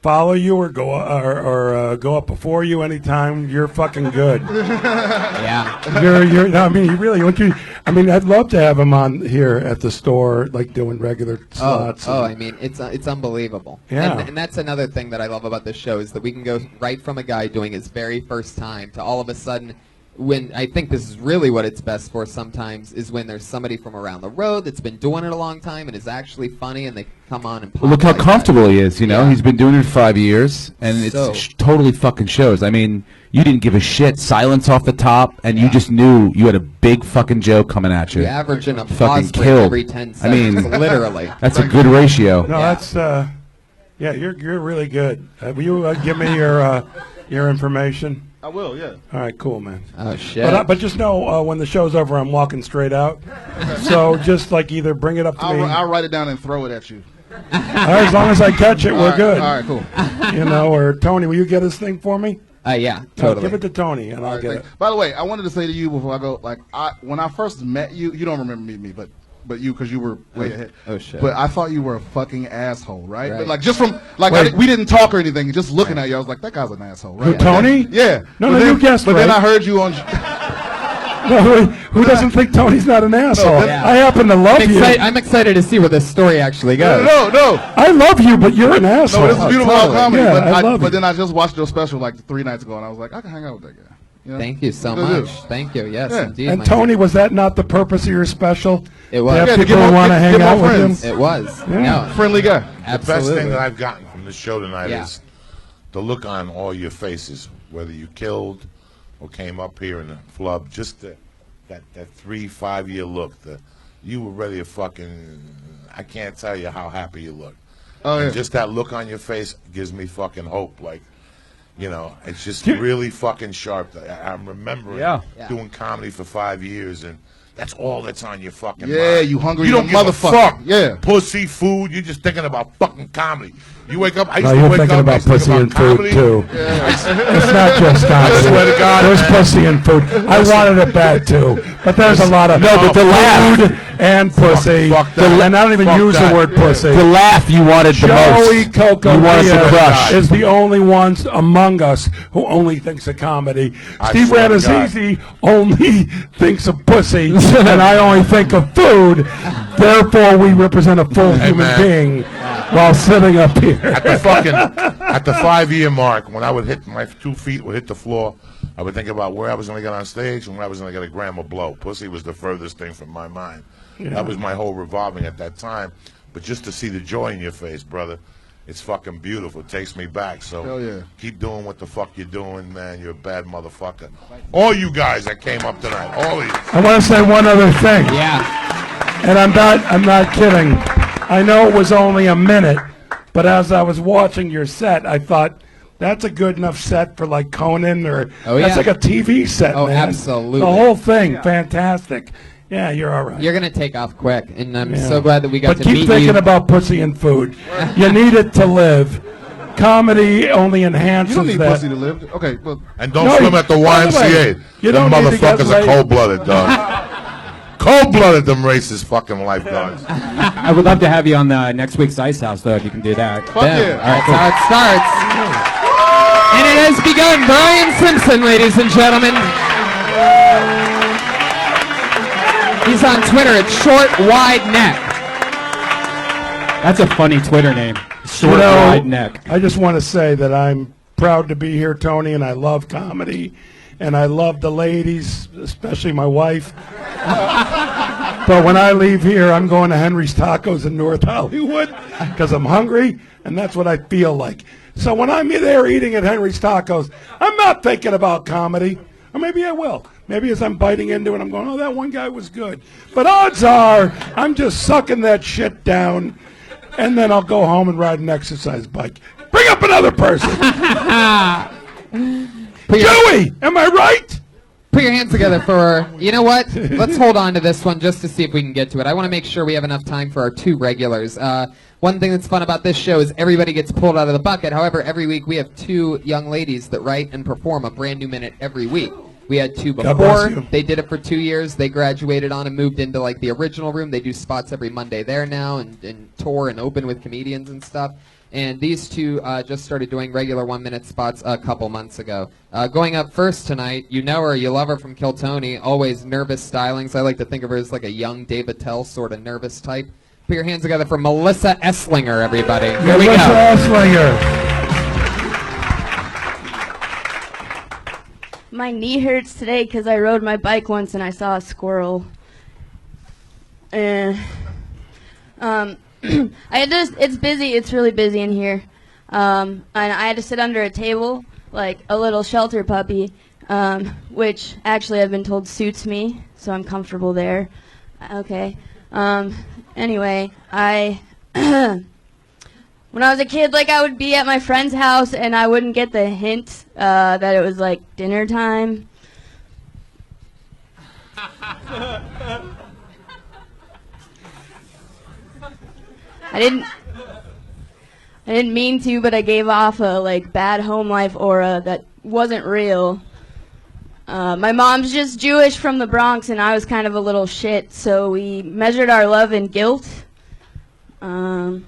follow you or go up before you anytime. You're fucking good. Yeah. You're. No, I mean, you really. I mean, I'd love to have him on here at the store, like doing regular slots. I mean, it's unbelievable. Yeah. And that's another thing that I love about this show is that we can go right from a guy doing his very first time to all of a sudden, when I think this is really what it's best for sometimes is when there's somebody from around the road that's been doing it a long time and is actually funny and they come on and pop Look how like comfortable he is, you know? Yeah. He's been doing it for 5 years, and So- it's totally fucking shows. I mean, you didn't give a shit, silence off the top, and you just knew you had a big fucking joke coming at you. You average an applause fucking break killed. every 10 I mean, seconds, literally. That's a good ratio. No, that's. Yeah, you're really good. Will you give me your information? I will, yeah. All right, cool, man. Oh shit! But just know when the show's over, I'm walking straight out. So just like either bring it up to me. I'll write it down and throw it at you. All right, as long as I catch it, we're good. All right, cool. You know, or Tony, will you get his thing for me? Yeah, totally. Give it to Tony, and I'll All right, get thanks. it. By the way, I wanted to say to you before I go, like, when I first met you, you don't remember meeting me, but you, because you were way ahead. Oh shit! But I thought you were a fucking asshole, right? Right. But like just from like we didn't talk or anything. Just looking at you, I was like, that guy's an asshole, right? Who, Tony? Yeah. No, But no, then- you guessed But then right. I heard you on. No, who doesn't think Tony's not an asshole? Yeah. I happen to love you. I'm excited to see where this story actually goes. No. I love you, but you're an asshole. No, this is beautiful totally. comedy. Yeah, but I love but it. then I just watched your special like 3 nights ago, and I was like, I can hang out with that guy. You know? Thank you so Good much. dude. Thank you. Yes, Yeah. indeed. And my Tony, was that not the purpose of your special? It was. To have Yeah, to people get who more- want to get hang more out with friends. him? It was. Yeah. No, Friendly guy. The absolutely. best thing that I've gotten from the show tonight Yeah. is the look on all your faces, whether you killed or came up here in the flub, just that 3-5 year look. You were ready to fucking. I can't tell you how happy you look. Oh, And yeah. just that look on your face gives me fucking hope. Like, you know, it's just really fucking sharp. I'm remembering Yeah. doing comedy for 5 years, and that's all that's on your fucking Yeah, mind. you hungry You don't young give motherfucker. a fuck. Yeah. Pussy, food. You're just thinking about fucking comedy. You wake up. I used No, to you're wake thinking up. I about used to think pussy about and food comedy. too. It's not just comedy. I swear to God. There's pussy and food. I wanted it bad too, but there's a lot of but the laugh. food and pussy. Fuck that. And I don't even Fuck use that. the word pussy. The laugh you wanted the Joey most. Coco You wanted to Diaz crush. is the only ones among us who only thinks of comedy. I Steve swear to Rannazzisi only thinks of pussy, and I only think of food. Therefore, we represent a full Hey, human man. being while sitting up here. At the 5 year mark, when I would hit my 2 feet would hit the floor, I would think about where I was going to get on stage and where I was going to get a gram of blow. Pussy was the furthest thing from my mind. That was my whole revolving at that time. But just to see the joy in your face, brother, it's fucking beautiful. It takes me back. So Hell yeah. keep doing what the fuck you're doing, man. You're a bad motherfucker. All you guys that came up tonight, all of you. I want to say one other thing. Yeah. And I'm not kidding. I know it was only a minute, but as I was watching your set, I thought that's a good enough set for like Conan or Oh, that's yeah. like a TV set. Oh, man. absolutely. The whole thing, fantastic. Yeah, you're all right. You're gonna take off quick, and I'm Yeah. so glad that we got But to keep meet thinking you. about pussy and food. You need it to live. Comedy only enhances You don't need that. pussy to live. Okay, well, And don't No, swim at the by the way, YMCA. you Them don't need to get motherfuckers are laid. cold-blooded, dog. Cold-blooded, them racist fucking lifeguards. I would love to have you on the next week's Ice House, though, if you can do that. fuck Boom. yeah. That's how it starts. And it has begun. Brian Simpson, ladies and gentlemen. He's on Twitter at Short Wide Neck. That's a funny Twitter name. Short, You know, wide neck. I just want to say that I'm proud to be here, Tony, and I love comedy, and I love the ladies, especially my wife. But when I leave here, I'm going to Henry's Tacos in North Hollywood because I'm hungry, and that's what I feel like. So when I'm there eating at Henry's Tacos, I'm not thinking about comedy. Or maybe I will. Maybe as I'm biting into it, I'm going, oh, that one guy was good. But odds are, I'm just sucking that shit down, and then I'll go home and ride an exercise bike. Bring up another person. Joey, am I right? Put your hands together for, you know what? Let's hold on to this one just to see if we can get to it. I want to make sure we have enough time for our 2 regulars. One thing that's fun about this show is everybody gets pulled out of the bucket. However, every week we have 2 young ladies that write and perform a brand new minute every week. We had 2 before. They did it for 2 years. They graduated on and moved into like the original room. They do spots every Monday there now and tour and open with comedians and stuff. And these 2 just started doing regular 1-minute spots a couple months ago. Going up first tonight, you know her, you love her from Kill Tony, always nervous stylings. I like to think of her as like a young Dave Attell sort of nervous type. Put your hands together for Melissa Esslinger, everybody. Here we go. Melissa Esslinger. My knee hurts today because I rode my bike once and I saw a squirrel. It's busy. It's really busy in here. And I had to sit under a table like a little shelter puppy, which actually I've been told suits me, so I'm comfortable there. Okay. Anyway, when I was a kid, like I would be at my friend's house and I wouldn't get the hint that it was like dinner time. I didn't mean to, but I gave off a like bad home life aura that wasn't real. My mom's just Jewish from the Bronx, and I was kind of a little shit, so we measured our love in guilt. I'm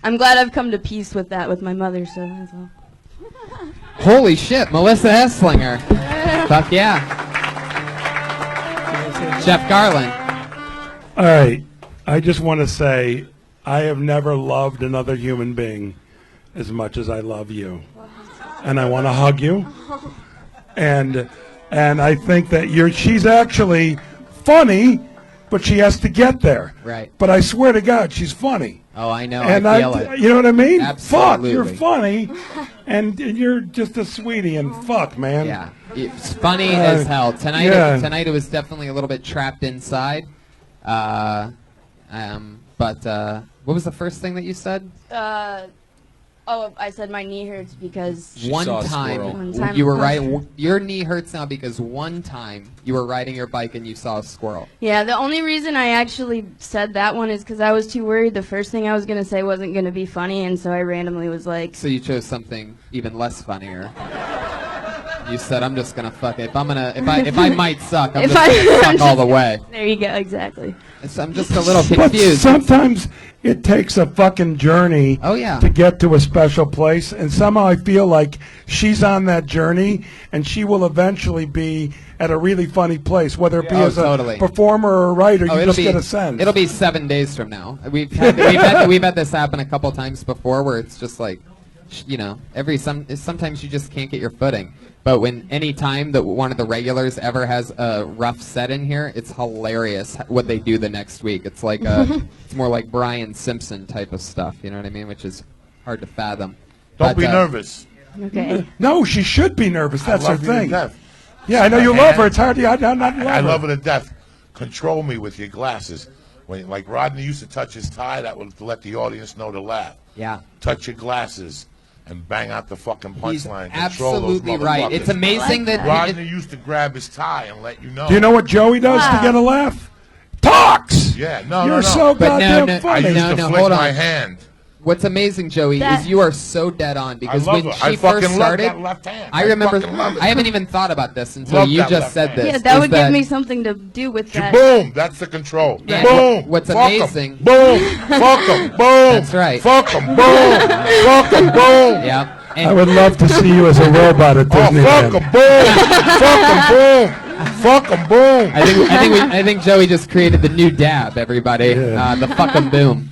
glad I've come to peace with that with my mother, so that's all. Holy shit, Melissa Esslinger. Fuck yeah. Chef Garlin. All right. I just want to say I have never loved another human being as much as I love you. And I want to hug you. And I think that she's actually funny, but she has to get there. Right. But I swear to God, she's funny. Oh, I know. And I feel it. You know what I mean? Absolutely. Fuck, you're funny, and you're just a sweetie, and fuck, man. Yeah. It's funny as hell. Tonight it was definitely a little bit trapped inside. But what was the first thing that you said? I said my knee hurts because One time you were riding. Your knee hurts now because one time you were riding your bike and you saw a squirrel. Yeah, the only reason I actually said that one is because I was too worried the first thing I was gonna say wasn't gonna be funny, and so I randomly was like. So you chose something even less funnier. You said, "I'm just gonna fuck it. If I might suck, I'm just gonna suck all the way." There you go, exactly. I'm just a little But confused. sometimes it takes a fucking journey to get to a special place, and somehow I feel like she's on that journey, and she will eventually be at a really funny place, whether it be as a performer or a writer. You just get a sense. It'll be 7 days from now. We've had this happen a couple times before, where it's just like, you know, sometimes you just can't get your footing. But any time that one of the regulars ever has a rough set in here, it's hilarious what they do the next week. It's like it's more like Brian Simpson type of stuff, you know what I mean? Which is hard to fathom. Don't be nervous. Okay. No, she should be nervous. That's her I love you to thing. death. Yeah, I know you love her. It's hard to not love her. I love her to death. Control me with your glasses. When like Rodney used to touch his tie, that would let the audience know to laugh. Yeah. Touch your glasses. And bang out the fucking punchline. Absolutely right. It's amazing that Rodney used to grab his tie and let you know. Do you know what Joey does to get a laugh? Talks. Yeah, You're so goddamn funny. I used to flick hold on. my hand. What's amazing, Joey, is you are so dead on because I love when her. I she fucking first love started, that left hand. I remember. fucking love it. I haven't even thought about this until Love you that just left said hand. this. Yeah, that is would give me something to do with that. Boom! That's the control. Yeah. Boom! What's Fuck 'em. amazing? Boom! Fuck 'em. Boom! That's right. Fuck 'em. Boom! Fuck 'em. Boom! Yeah. I would love to see you as a robot at Disneyland. Fuck 'em. Boom! Fuck 'em. Boom! Fuck 'em. Boom! I think Joey just created the new dab. Everybody, the fuck 'em boom.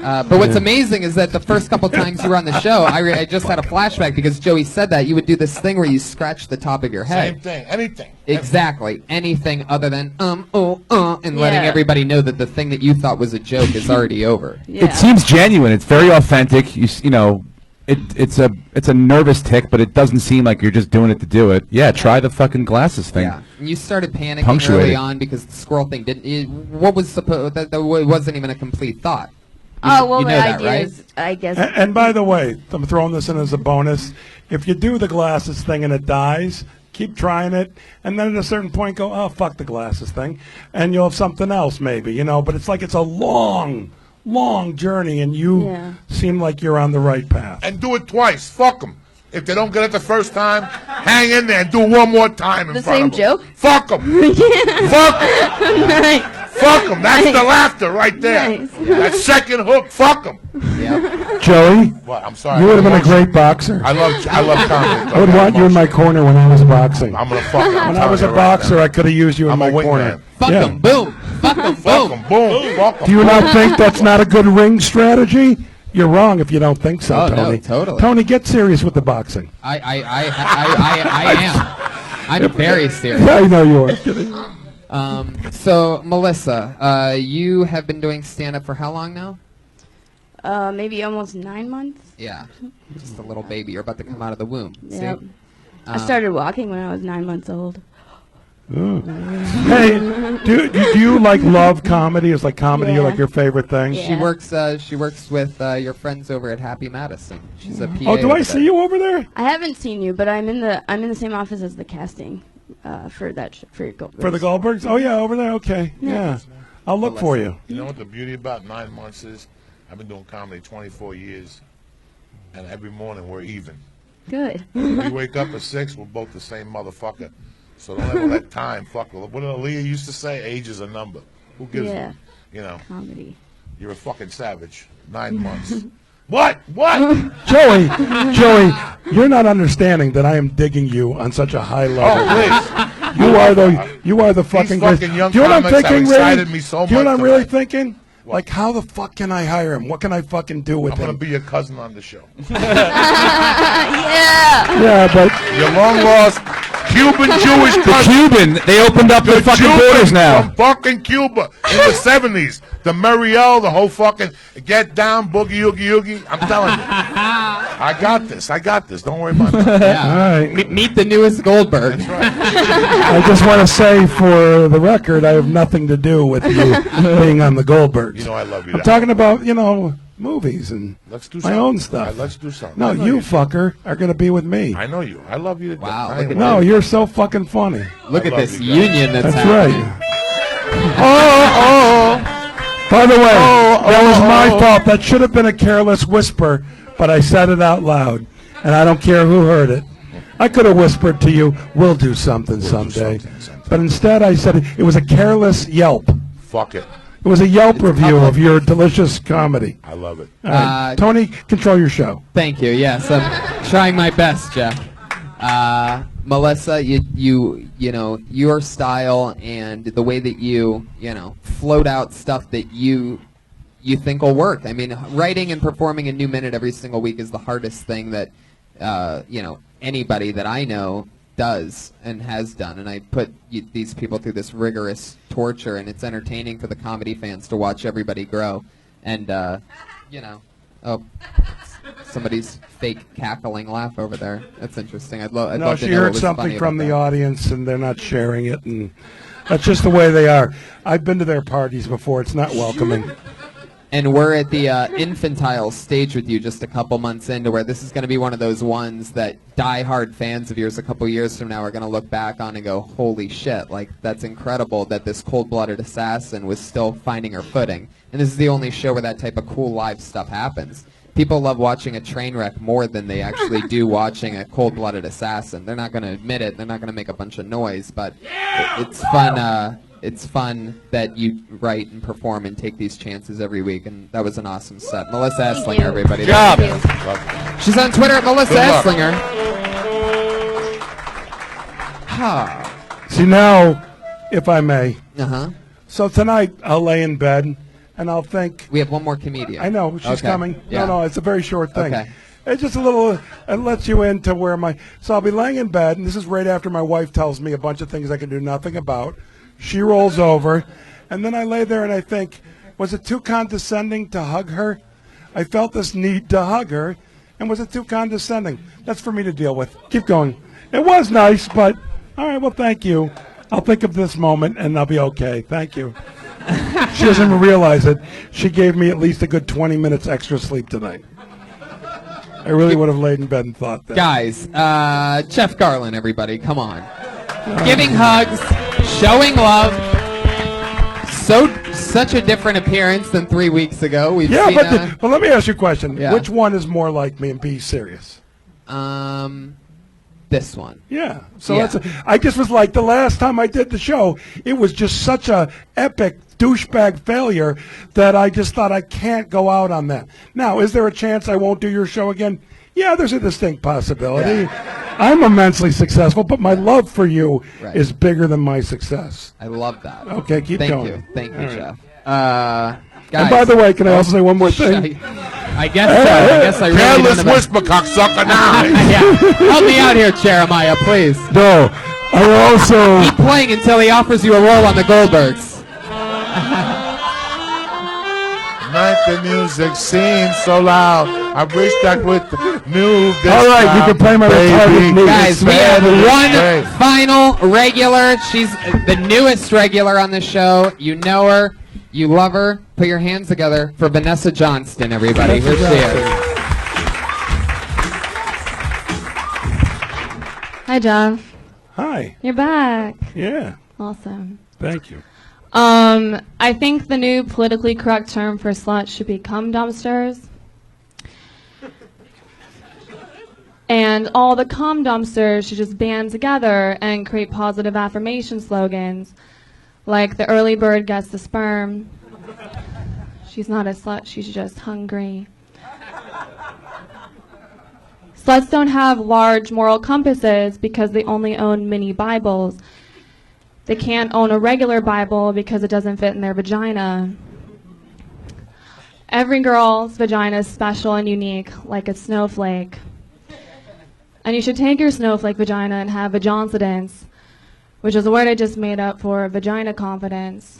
But what's amazing is that the first couple times you were on the show, I just had a flashback because Joey said that you would do this thing where you scratch the top of your head. Same thing. Anything. Exactly. Anything other than and letting everybody know that the thing that you thought was a joke is already over. It seems genuine. It's very authentic. You know, it's a nervous tick, but it doesn't seem like you're just doing it to do it. Yeah, try the fucking glasses thing. Yeah. And you started panicking early on because the squirrel thing didn't. What was supposed? That wasn't even a complete thought. Well, you know the that, idea right? is, I guess. And by the way, I'm throwing this in as a bonus. If you do the glasses thing and it dies, keep trying it, and then at a certain point go, oh, fuck the glasses thing, and you'll have something else maybe, you know. But it's like it's a long journey, and you seem like you're on the right path. And do it twice. Fuck them. If they don't get it the first time, hang in there and do one more time in The front same of them. joke? Fuck them. Fuck them. Nice. Fuck them. That's the laughter right there. Nice. That second hook. Fuck them. Joey, What? I'm sorry. you would have been a great boxer. I love comedy. I would want you in my corner when I was boxing. I'm gonna fuck. When I was a boxer, I could have used you in my corner. Fuck Yeah. them, boom. Fuck them, Fuck boom. them. Boom. Fuck them. Do you not think that's not a good ring strategy? You're wrong if you don't think so, Oh, no, Tony. totally. Tony, get serious with the boxing. I am. I'm very serious. Yeah, I know you are. So Melissa, you have been doing stand-up for how long now? Maybe almost 9 months. Yeah, just a little baby. You're about to come out of the womb. Yep. See? I started walking when I was 9 months old. Hey, do you like love comedy? Is like comedy Yeah. like your favorite thing? Yeah. She works with your friends over at Happy Madison. She's a PA. Oh, do I over see there. you over there? I haven't seen you, but I'm in the same office as the casting for that for your Goldbergs. For the Goldbergs? Oh yeah, over there. Okay, yeah. I'll look for you. You know what the beauty about 9 months is? I've been doing comedy 24 years, and every morning we're even. Good. We wake up at 6, we're both the same motherfucker. So don't ever let time fuck. What did Aaliyah used to say? Age is a number. Who gives Yeah. a, you know? Comedy. You're a fucking savage. 9 months. What? Joey, you're not understanding that I am digging you on such a high level. Oh, please. You are the fucking greatest. fucking young Do you know what I'm comics have thinking, excited really? me so Do you know much what I'm really tonight. thinking? Like, how the fuck can I hire him? What can I fucking do with I'm going him? to be your cousin on the show. Yeah. Yeah, but Your long lost Cuban Jewish The cousin. Cuban, they opened up the fucking Cuban borders now. From fucking Cuba in the 70s. The Mariel, the whole fucking get down, boogie, oogie, oogie. I'm telling you. I got this. Don't worry about that. Yeah. all right. Meet the newest Goldberg. That's right. I just want to say, for the record, I have nothing to do with you being on the Goldbergs. You know I love you. I'm talking about, movies and Let's do my something. own stuff. Let's do something. No, I know you you. fucker are going to be with me. I know you. I love you. To Wow, death. look at No, you're so fucking funny. Look I at love this you guys. union that's That's happening. right. By the way, that was my fault. That should have been a careless whisper, but I said it out loud, and I don't care who heard it. I could have whispered to you, "We'll do something someday," but instead I said it was a careless yelp. Fuck it. It was a Yelp review of your delicious comedy. I love it. All right. Tony, control your show. Thank you. Yes, I'm trying my best, Jeff. Melissa, you know your style and the way that you float out stuff that you think will work. I mean, writing and performing a new minute every single week is the hardest thing that anybody that I know does and has done, and I put these people through this rigorous torture, and it's entertaining for the comedy fans to watch everybody grow. And somebody's fake cackling laugh over there. That's interesting. I'd love No, to she know what heard was something funny from about the that. audience, and they're not sharing it, and that's just the way they are. I've been to their parties before. It's not welcoming. And we're at the infantile stage with you just a couple months into where this is going to be one of those ones that die-hard fans of yours a couple years from now are going to look back on and go, holy shit, like, that's incredible that this cold-blooded assassin was still finding her footing. And this is the only show where that type of cool live stuff happens. People love watching a train wreck more than they actually do watching a cold-blooded assassin. They're not going to admit it. They're not going to make a bunch of noise, but it's fun. It's fun that you write and perform and take these chances every week, and that was an awesome set. Melissa Esslinger, everybody. Good job. She's on Twitter at Melissa Good luck. Esslinger. See, now, if I may. Uh-huh. So tonight, I'll lay in bed, and I'll think. We have one more comedian. I know she's Okay. coming. Yeah. No, it's a very short thing. Okay. It's just a little. It lets you into where my. So I'll be laying in bed, and this is right after my wife tells me a bunch of things I can do nothing about. She rolls over, and then I lay there and I think, was it too condescending to hug her? I felt this need to hug her, and was it too condescending? That's for me to deal with. Keep going. It was nice, but all right. Well, thank you. I'll think of this moment, and I'll be okay. Thank you. She doesn't even realize it. She gave me at least a good 20 minutes extra sleep tonight. I really would have laid in bed and thought that. Guys, Jeff Garlin, everybody, come on. Giving hugs, showing love. Such a different appearance than 3 weeks ago. We've Yeah, seen, but let me ask you a question. Yeah. Which one is more like me, and be serious? This one. Yeah. So Yeah. I just was like, the last time I did the show, it was just such a epic douchebag failure that I just thought I can't go out on that. Now, is there a chance I won't do your show again? Yeah, there's a distinct possibility. I'm immensely successful, but my love for you is bigger than my success. I love that. Okay, keep Thank going. you. Thank you, All right. Jeff. And by the way, can I also say one more thing? I guess so. I guess I really Careless don't know whisper, cocksucker, now. Yeah. Help me out here, Jeremiah, please. No, I also... Keep playing until he offers you a role on the Goldbergs. Night the music seems so loud. I wish I could move this. All right, you can play my retarded music. Guys, we have one final regular. She's the newest regular on the show. You know her. You love her. Put your hands together for Vanessa Johnston, everybody. Here she is. Hi, Jeff. Hi. You're back. Yeah. Awesome. Thank you. I think the new politically correct term for slut should be cum dumpsters. And all the cum dumpsters should just band together and create positive affirmation slogans like the early bird gets the sperm. She's not a slut, she's just hungry. Sluts don't have large moral compasses because they only own mini Bibles. They can't own a regular Bible because it doesn't fit in their vagina. Every girl's vagina is special and unique, like a snowflake. And you should take your snowflake vagina and have vajoncidence, which is a word I just made up for vagina confidence.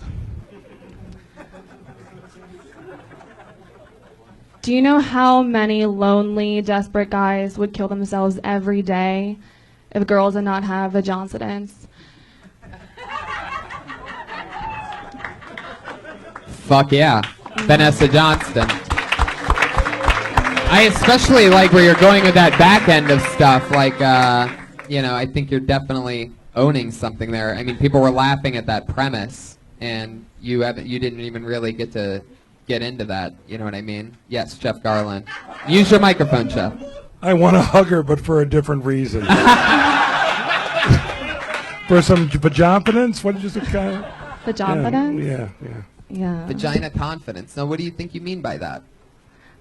Do you know how many lonely, desperate guys would kill themselves every day if girls did not have vajoncidence? Fuck yeah. Vanessa Johnston. I especially like where you're going with that back end of stuff. Like, I think you're definitely owning something there. I mean, people were laughing at that premise, and you didn't even really get to get into that. You know what I mean? Yes, Jeff Garlin. Use your microphone, Jeff. I want to hug her, but for a different reason. For some vajompidence? What did you say? Vajompidence? Yeah. Vagina confidence. Now, what do you think you mean by that?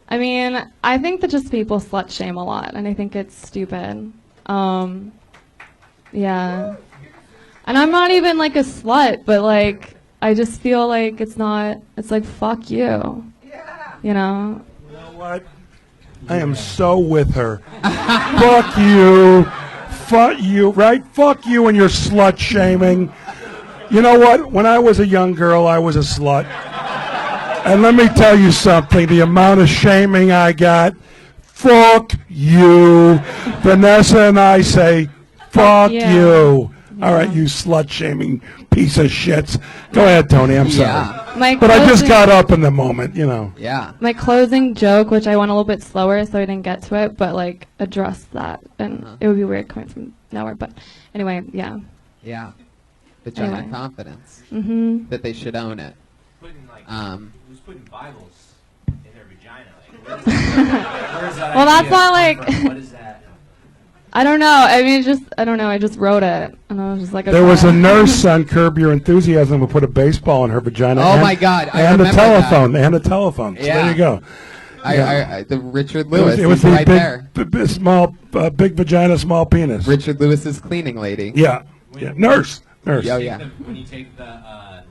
I mean, I think that just people slut shame a lot, and I think it's stupid. Yeah. And I'm not even like a slut, but like, I just feel like it's like, fuck you. You know? You know what? I am so with her. Fuck you. Fuck you, right? Fuck you and your slut shaming. You know what? When I was a young girl, I was a slut. And let me tell you something, the amount of shaming I got, fuck you. Vanessa and I say, fuck you. All right, you slut-shaming piece of shits. Go ahead, Tony, I'm sorry. My But I just closing- got up in the moment, you know. Yeah. My closing joke, which I went a little bit slower, so I didn't get to it, but like addressed that, and it would be weird coming from nowhere. But anyway, yeah. Yeah. Vagina Anyway. confidence. Mhm. That they should own it. Who's putting Bibles in their vagina? Like, where's that Well, that's idea not come like. from? What is that? I don't know. I mean, I don't know. I just wrote it, and I was just like. There was a nurse on Curb Your Enthusiasm who put a baseball in her vagina. Oh and, my God, I and a remember telephone. that. And a telephone. So Yeah. there you go. The Richard Lewis. It was he's the right big, there. big vagina, small penis. Richard Lewis's cleaning lady. Yeah. Nurse. Oh, yeah. When you take the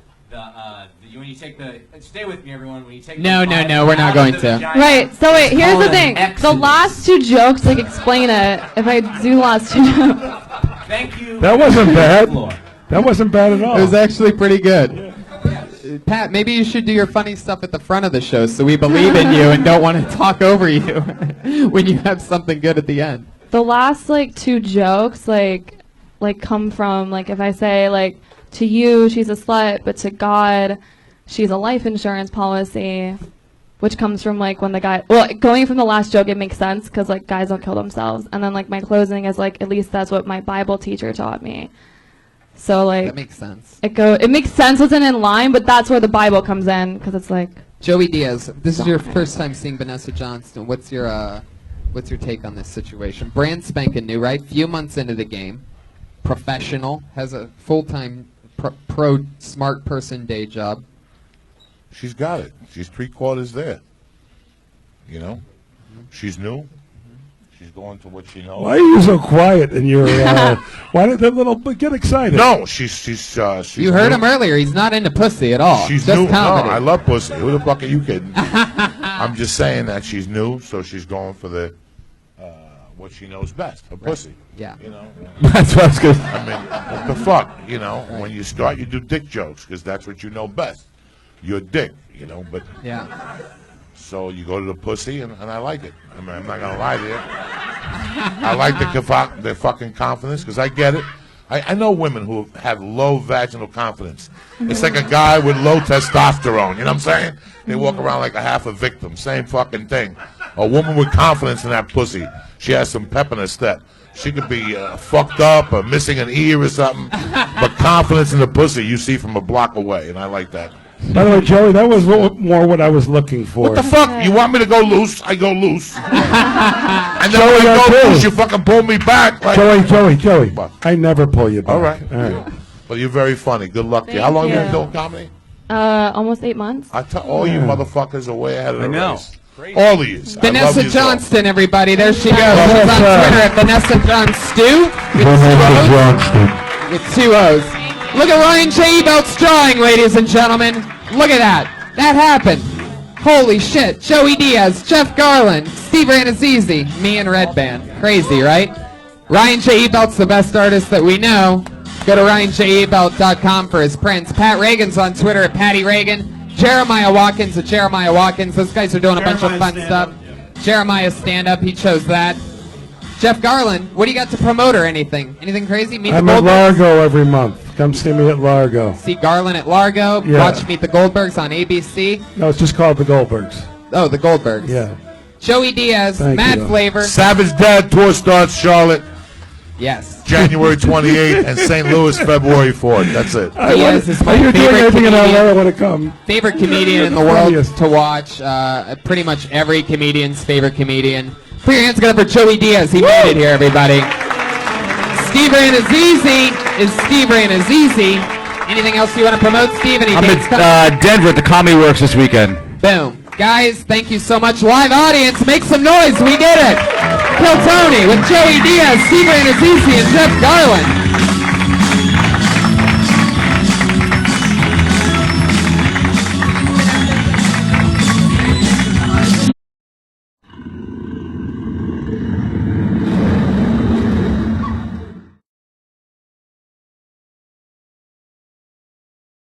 when you take the stay with me, everyone. When you take No, the no, bud no, we're not out going of the to. vagina, Right, so wait, here's call the it thing. an The last two jokes, like, explain it. If I do the last two jokes. Thank you. That wasn't bad. That wasn't bad at all. It was actually pretty good. Pat, maybe you should do your funny stuff at the front of the show so we believe in you and don't want to talk over you when you have something good at the end. The last, like, two jokes, like come from, like, if I say, like, to you, she's a slut, but to God, she's a life insurance policy, which comes from, like, when the guy, well, going from the last joke, it makes sense, because, like, guys don't kill themselves. And then, like, my closing is, like, at least that's what my Bible teacher taught me. So, like, That makes sense. It makes sense wasn't in line, but that's where the Bible comes in, because it's like, Joey Diaz, this is your first time seeing Vanessa Johnston. What's your take on this situation? Brand spanking new, right? Few months into the game, professional, has a full-time pro smart person day job. She's got it. She's 3/4 there. You know, she's new. She's going to what she knows. Why are you so quiet in your? Why did that little get excited? No, she's You heard new. him earlier. He's not into pussy at all. She's just new. comedy. No, I love pussy. Who the fuck are you kidding? I'm just saying that she's new, so she's going for the what she knows best, her pussy. Yeah. You know. That's what I was good. I mean, what the fuck? You know, when you start, you do dick jokes because that's what you know best. You're dick, you know. But yeah. So you go to the pussy, and I like it. I mean, I'm not gonna lie to you. I like the fucking confidence because I get it. I know women who have low vaginal confidence. It's like a guy with low testosterone. You know what I'm saying? They walk around like a half a victim. Same fucking thing. A woman with confidence in that pussy. She has some pep in her step. She could be fucked up or missing an ear or something. But confidence in the pussy you see from a block away, and I like that. By the way, Joey, that was more what I was looking for. What the fuck? You want me to go loose? I go loose. And then Joey, when I I go do. loose, you fucking pull me back. Like, Joey. I never pull you back. All right. Well, you're very funny. Good luck to you. How long have you been doing comedy? almost 8 months. I tell all you motherfuckers are way ahead of the race. Crazy. All of you. Vanessa Johnston, everybody. There she goes. She's on Twitter at Vanessa Johnston. With 2 O's. Look at Ryan J. Ebelt's drawing, ladies and gentlemen. Look at that. That happened. Holy shit. Joey Diaz, Jeff Garlin, Steve Rannazzisi, me and Redban. Crazy, right? Ryan J. Ebelt's the best artist that we know. Go to RyanJEbelt.com for his prints. Pat Reagan's on Twitter at Patty Reagan. Jeremiah Watkins at Jeremiah Watkins. Those guys are doing a bunch of fun stuff. Jeremiah stand-up, he chose that. Jeff Garlin, what do you got to promote or anything? Anything crazy? Meet I'm the at Goldbergs? Largo every month. Come see me at Largo. See Garlin at Largo. Yeah. Watch Meet the Goldbergs on ABC. No, it's just called the Goldbergs. Oh, the Goldbergs. Yeah. Joey Diaz, Thank Mad you. Flavor. Savage Dad tour starts Charlotte. Yes. January 28th and St. Louis February 4th. That's it. Diaz is my Are you doing favorite anything in LA? I comedian. want to come. Favorite comedian in the world to watch. Pretty much every comedian's favorite comedian. Put your hands together for Joey Diaz. He made it here, everybody. Steve Rannazzisi is Steve Rannazzisi. Anything else you want to promote, Steve? Any I'm dates coming? at Denver at the Comedy Works this weekend. Boom. Guys, thank you so much. Live audience, make some noise. We did it. Kill Tony with Joey Diaz, Steve Rannazzisi, and Jeff Garlin.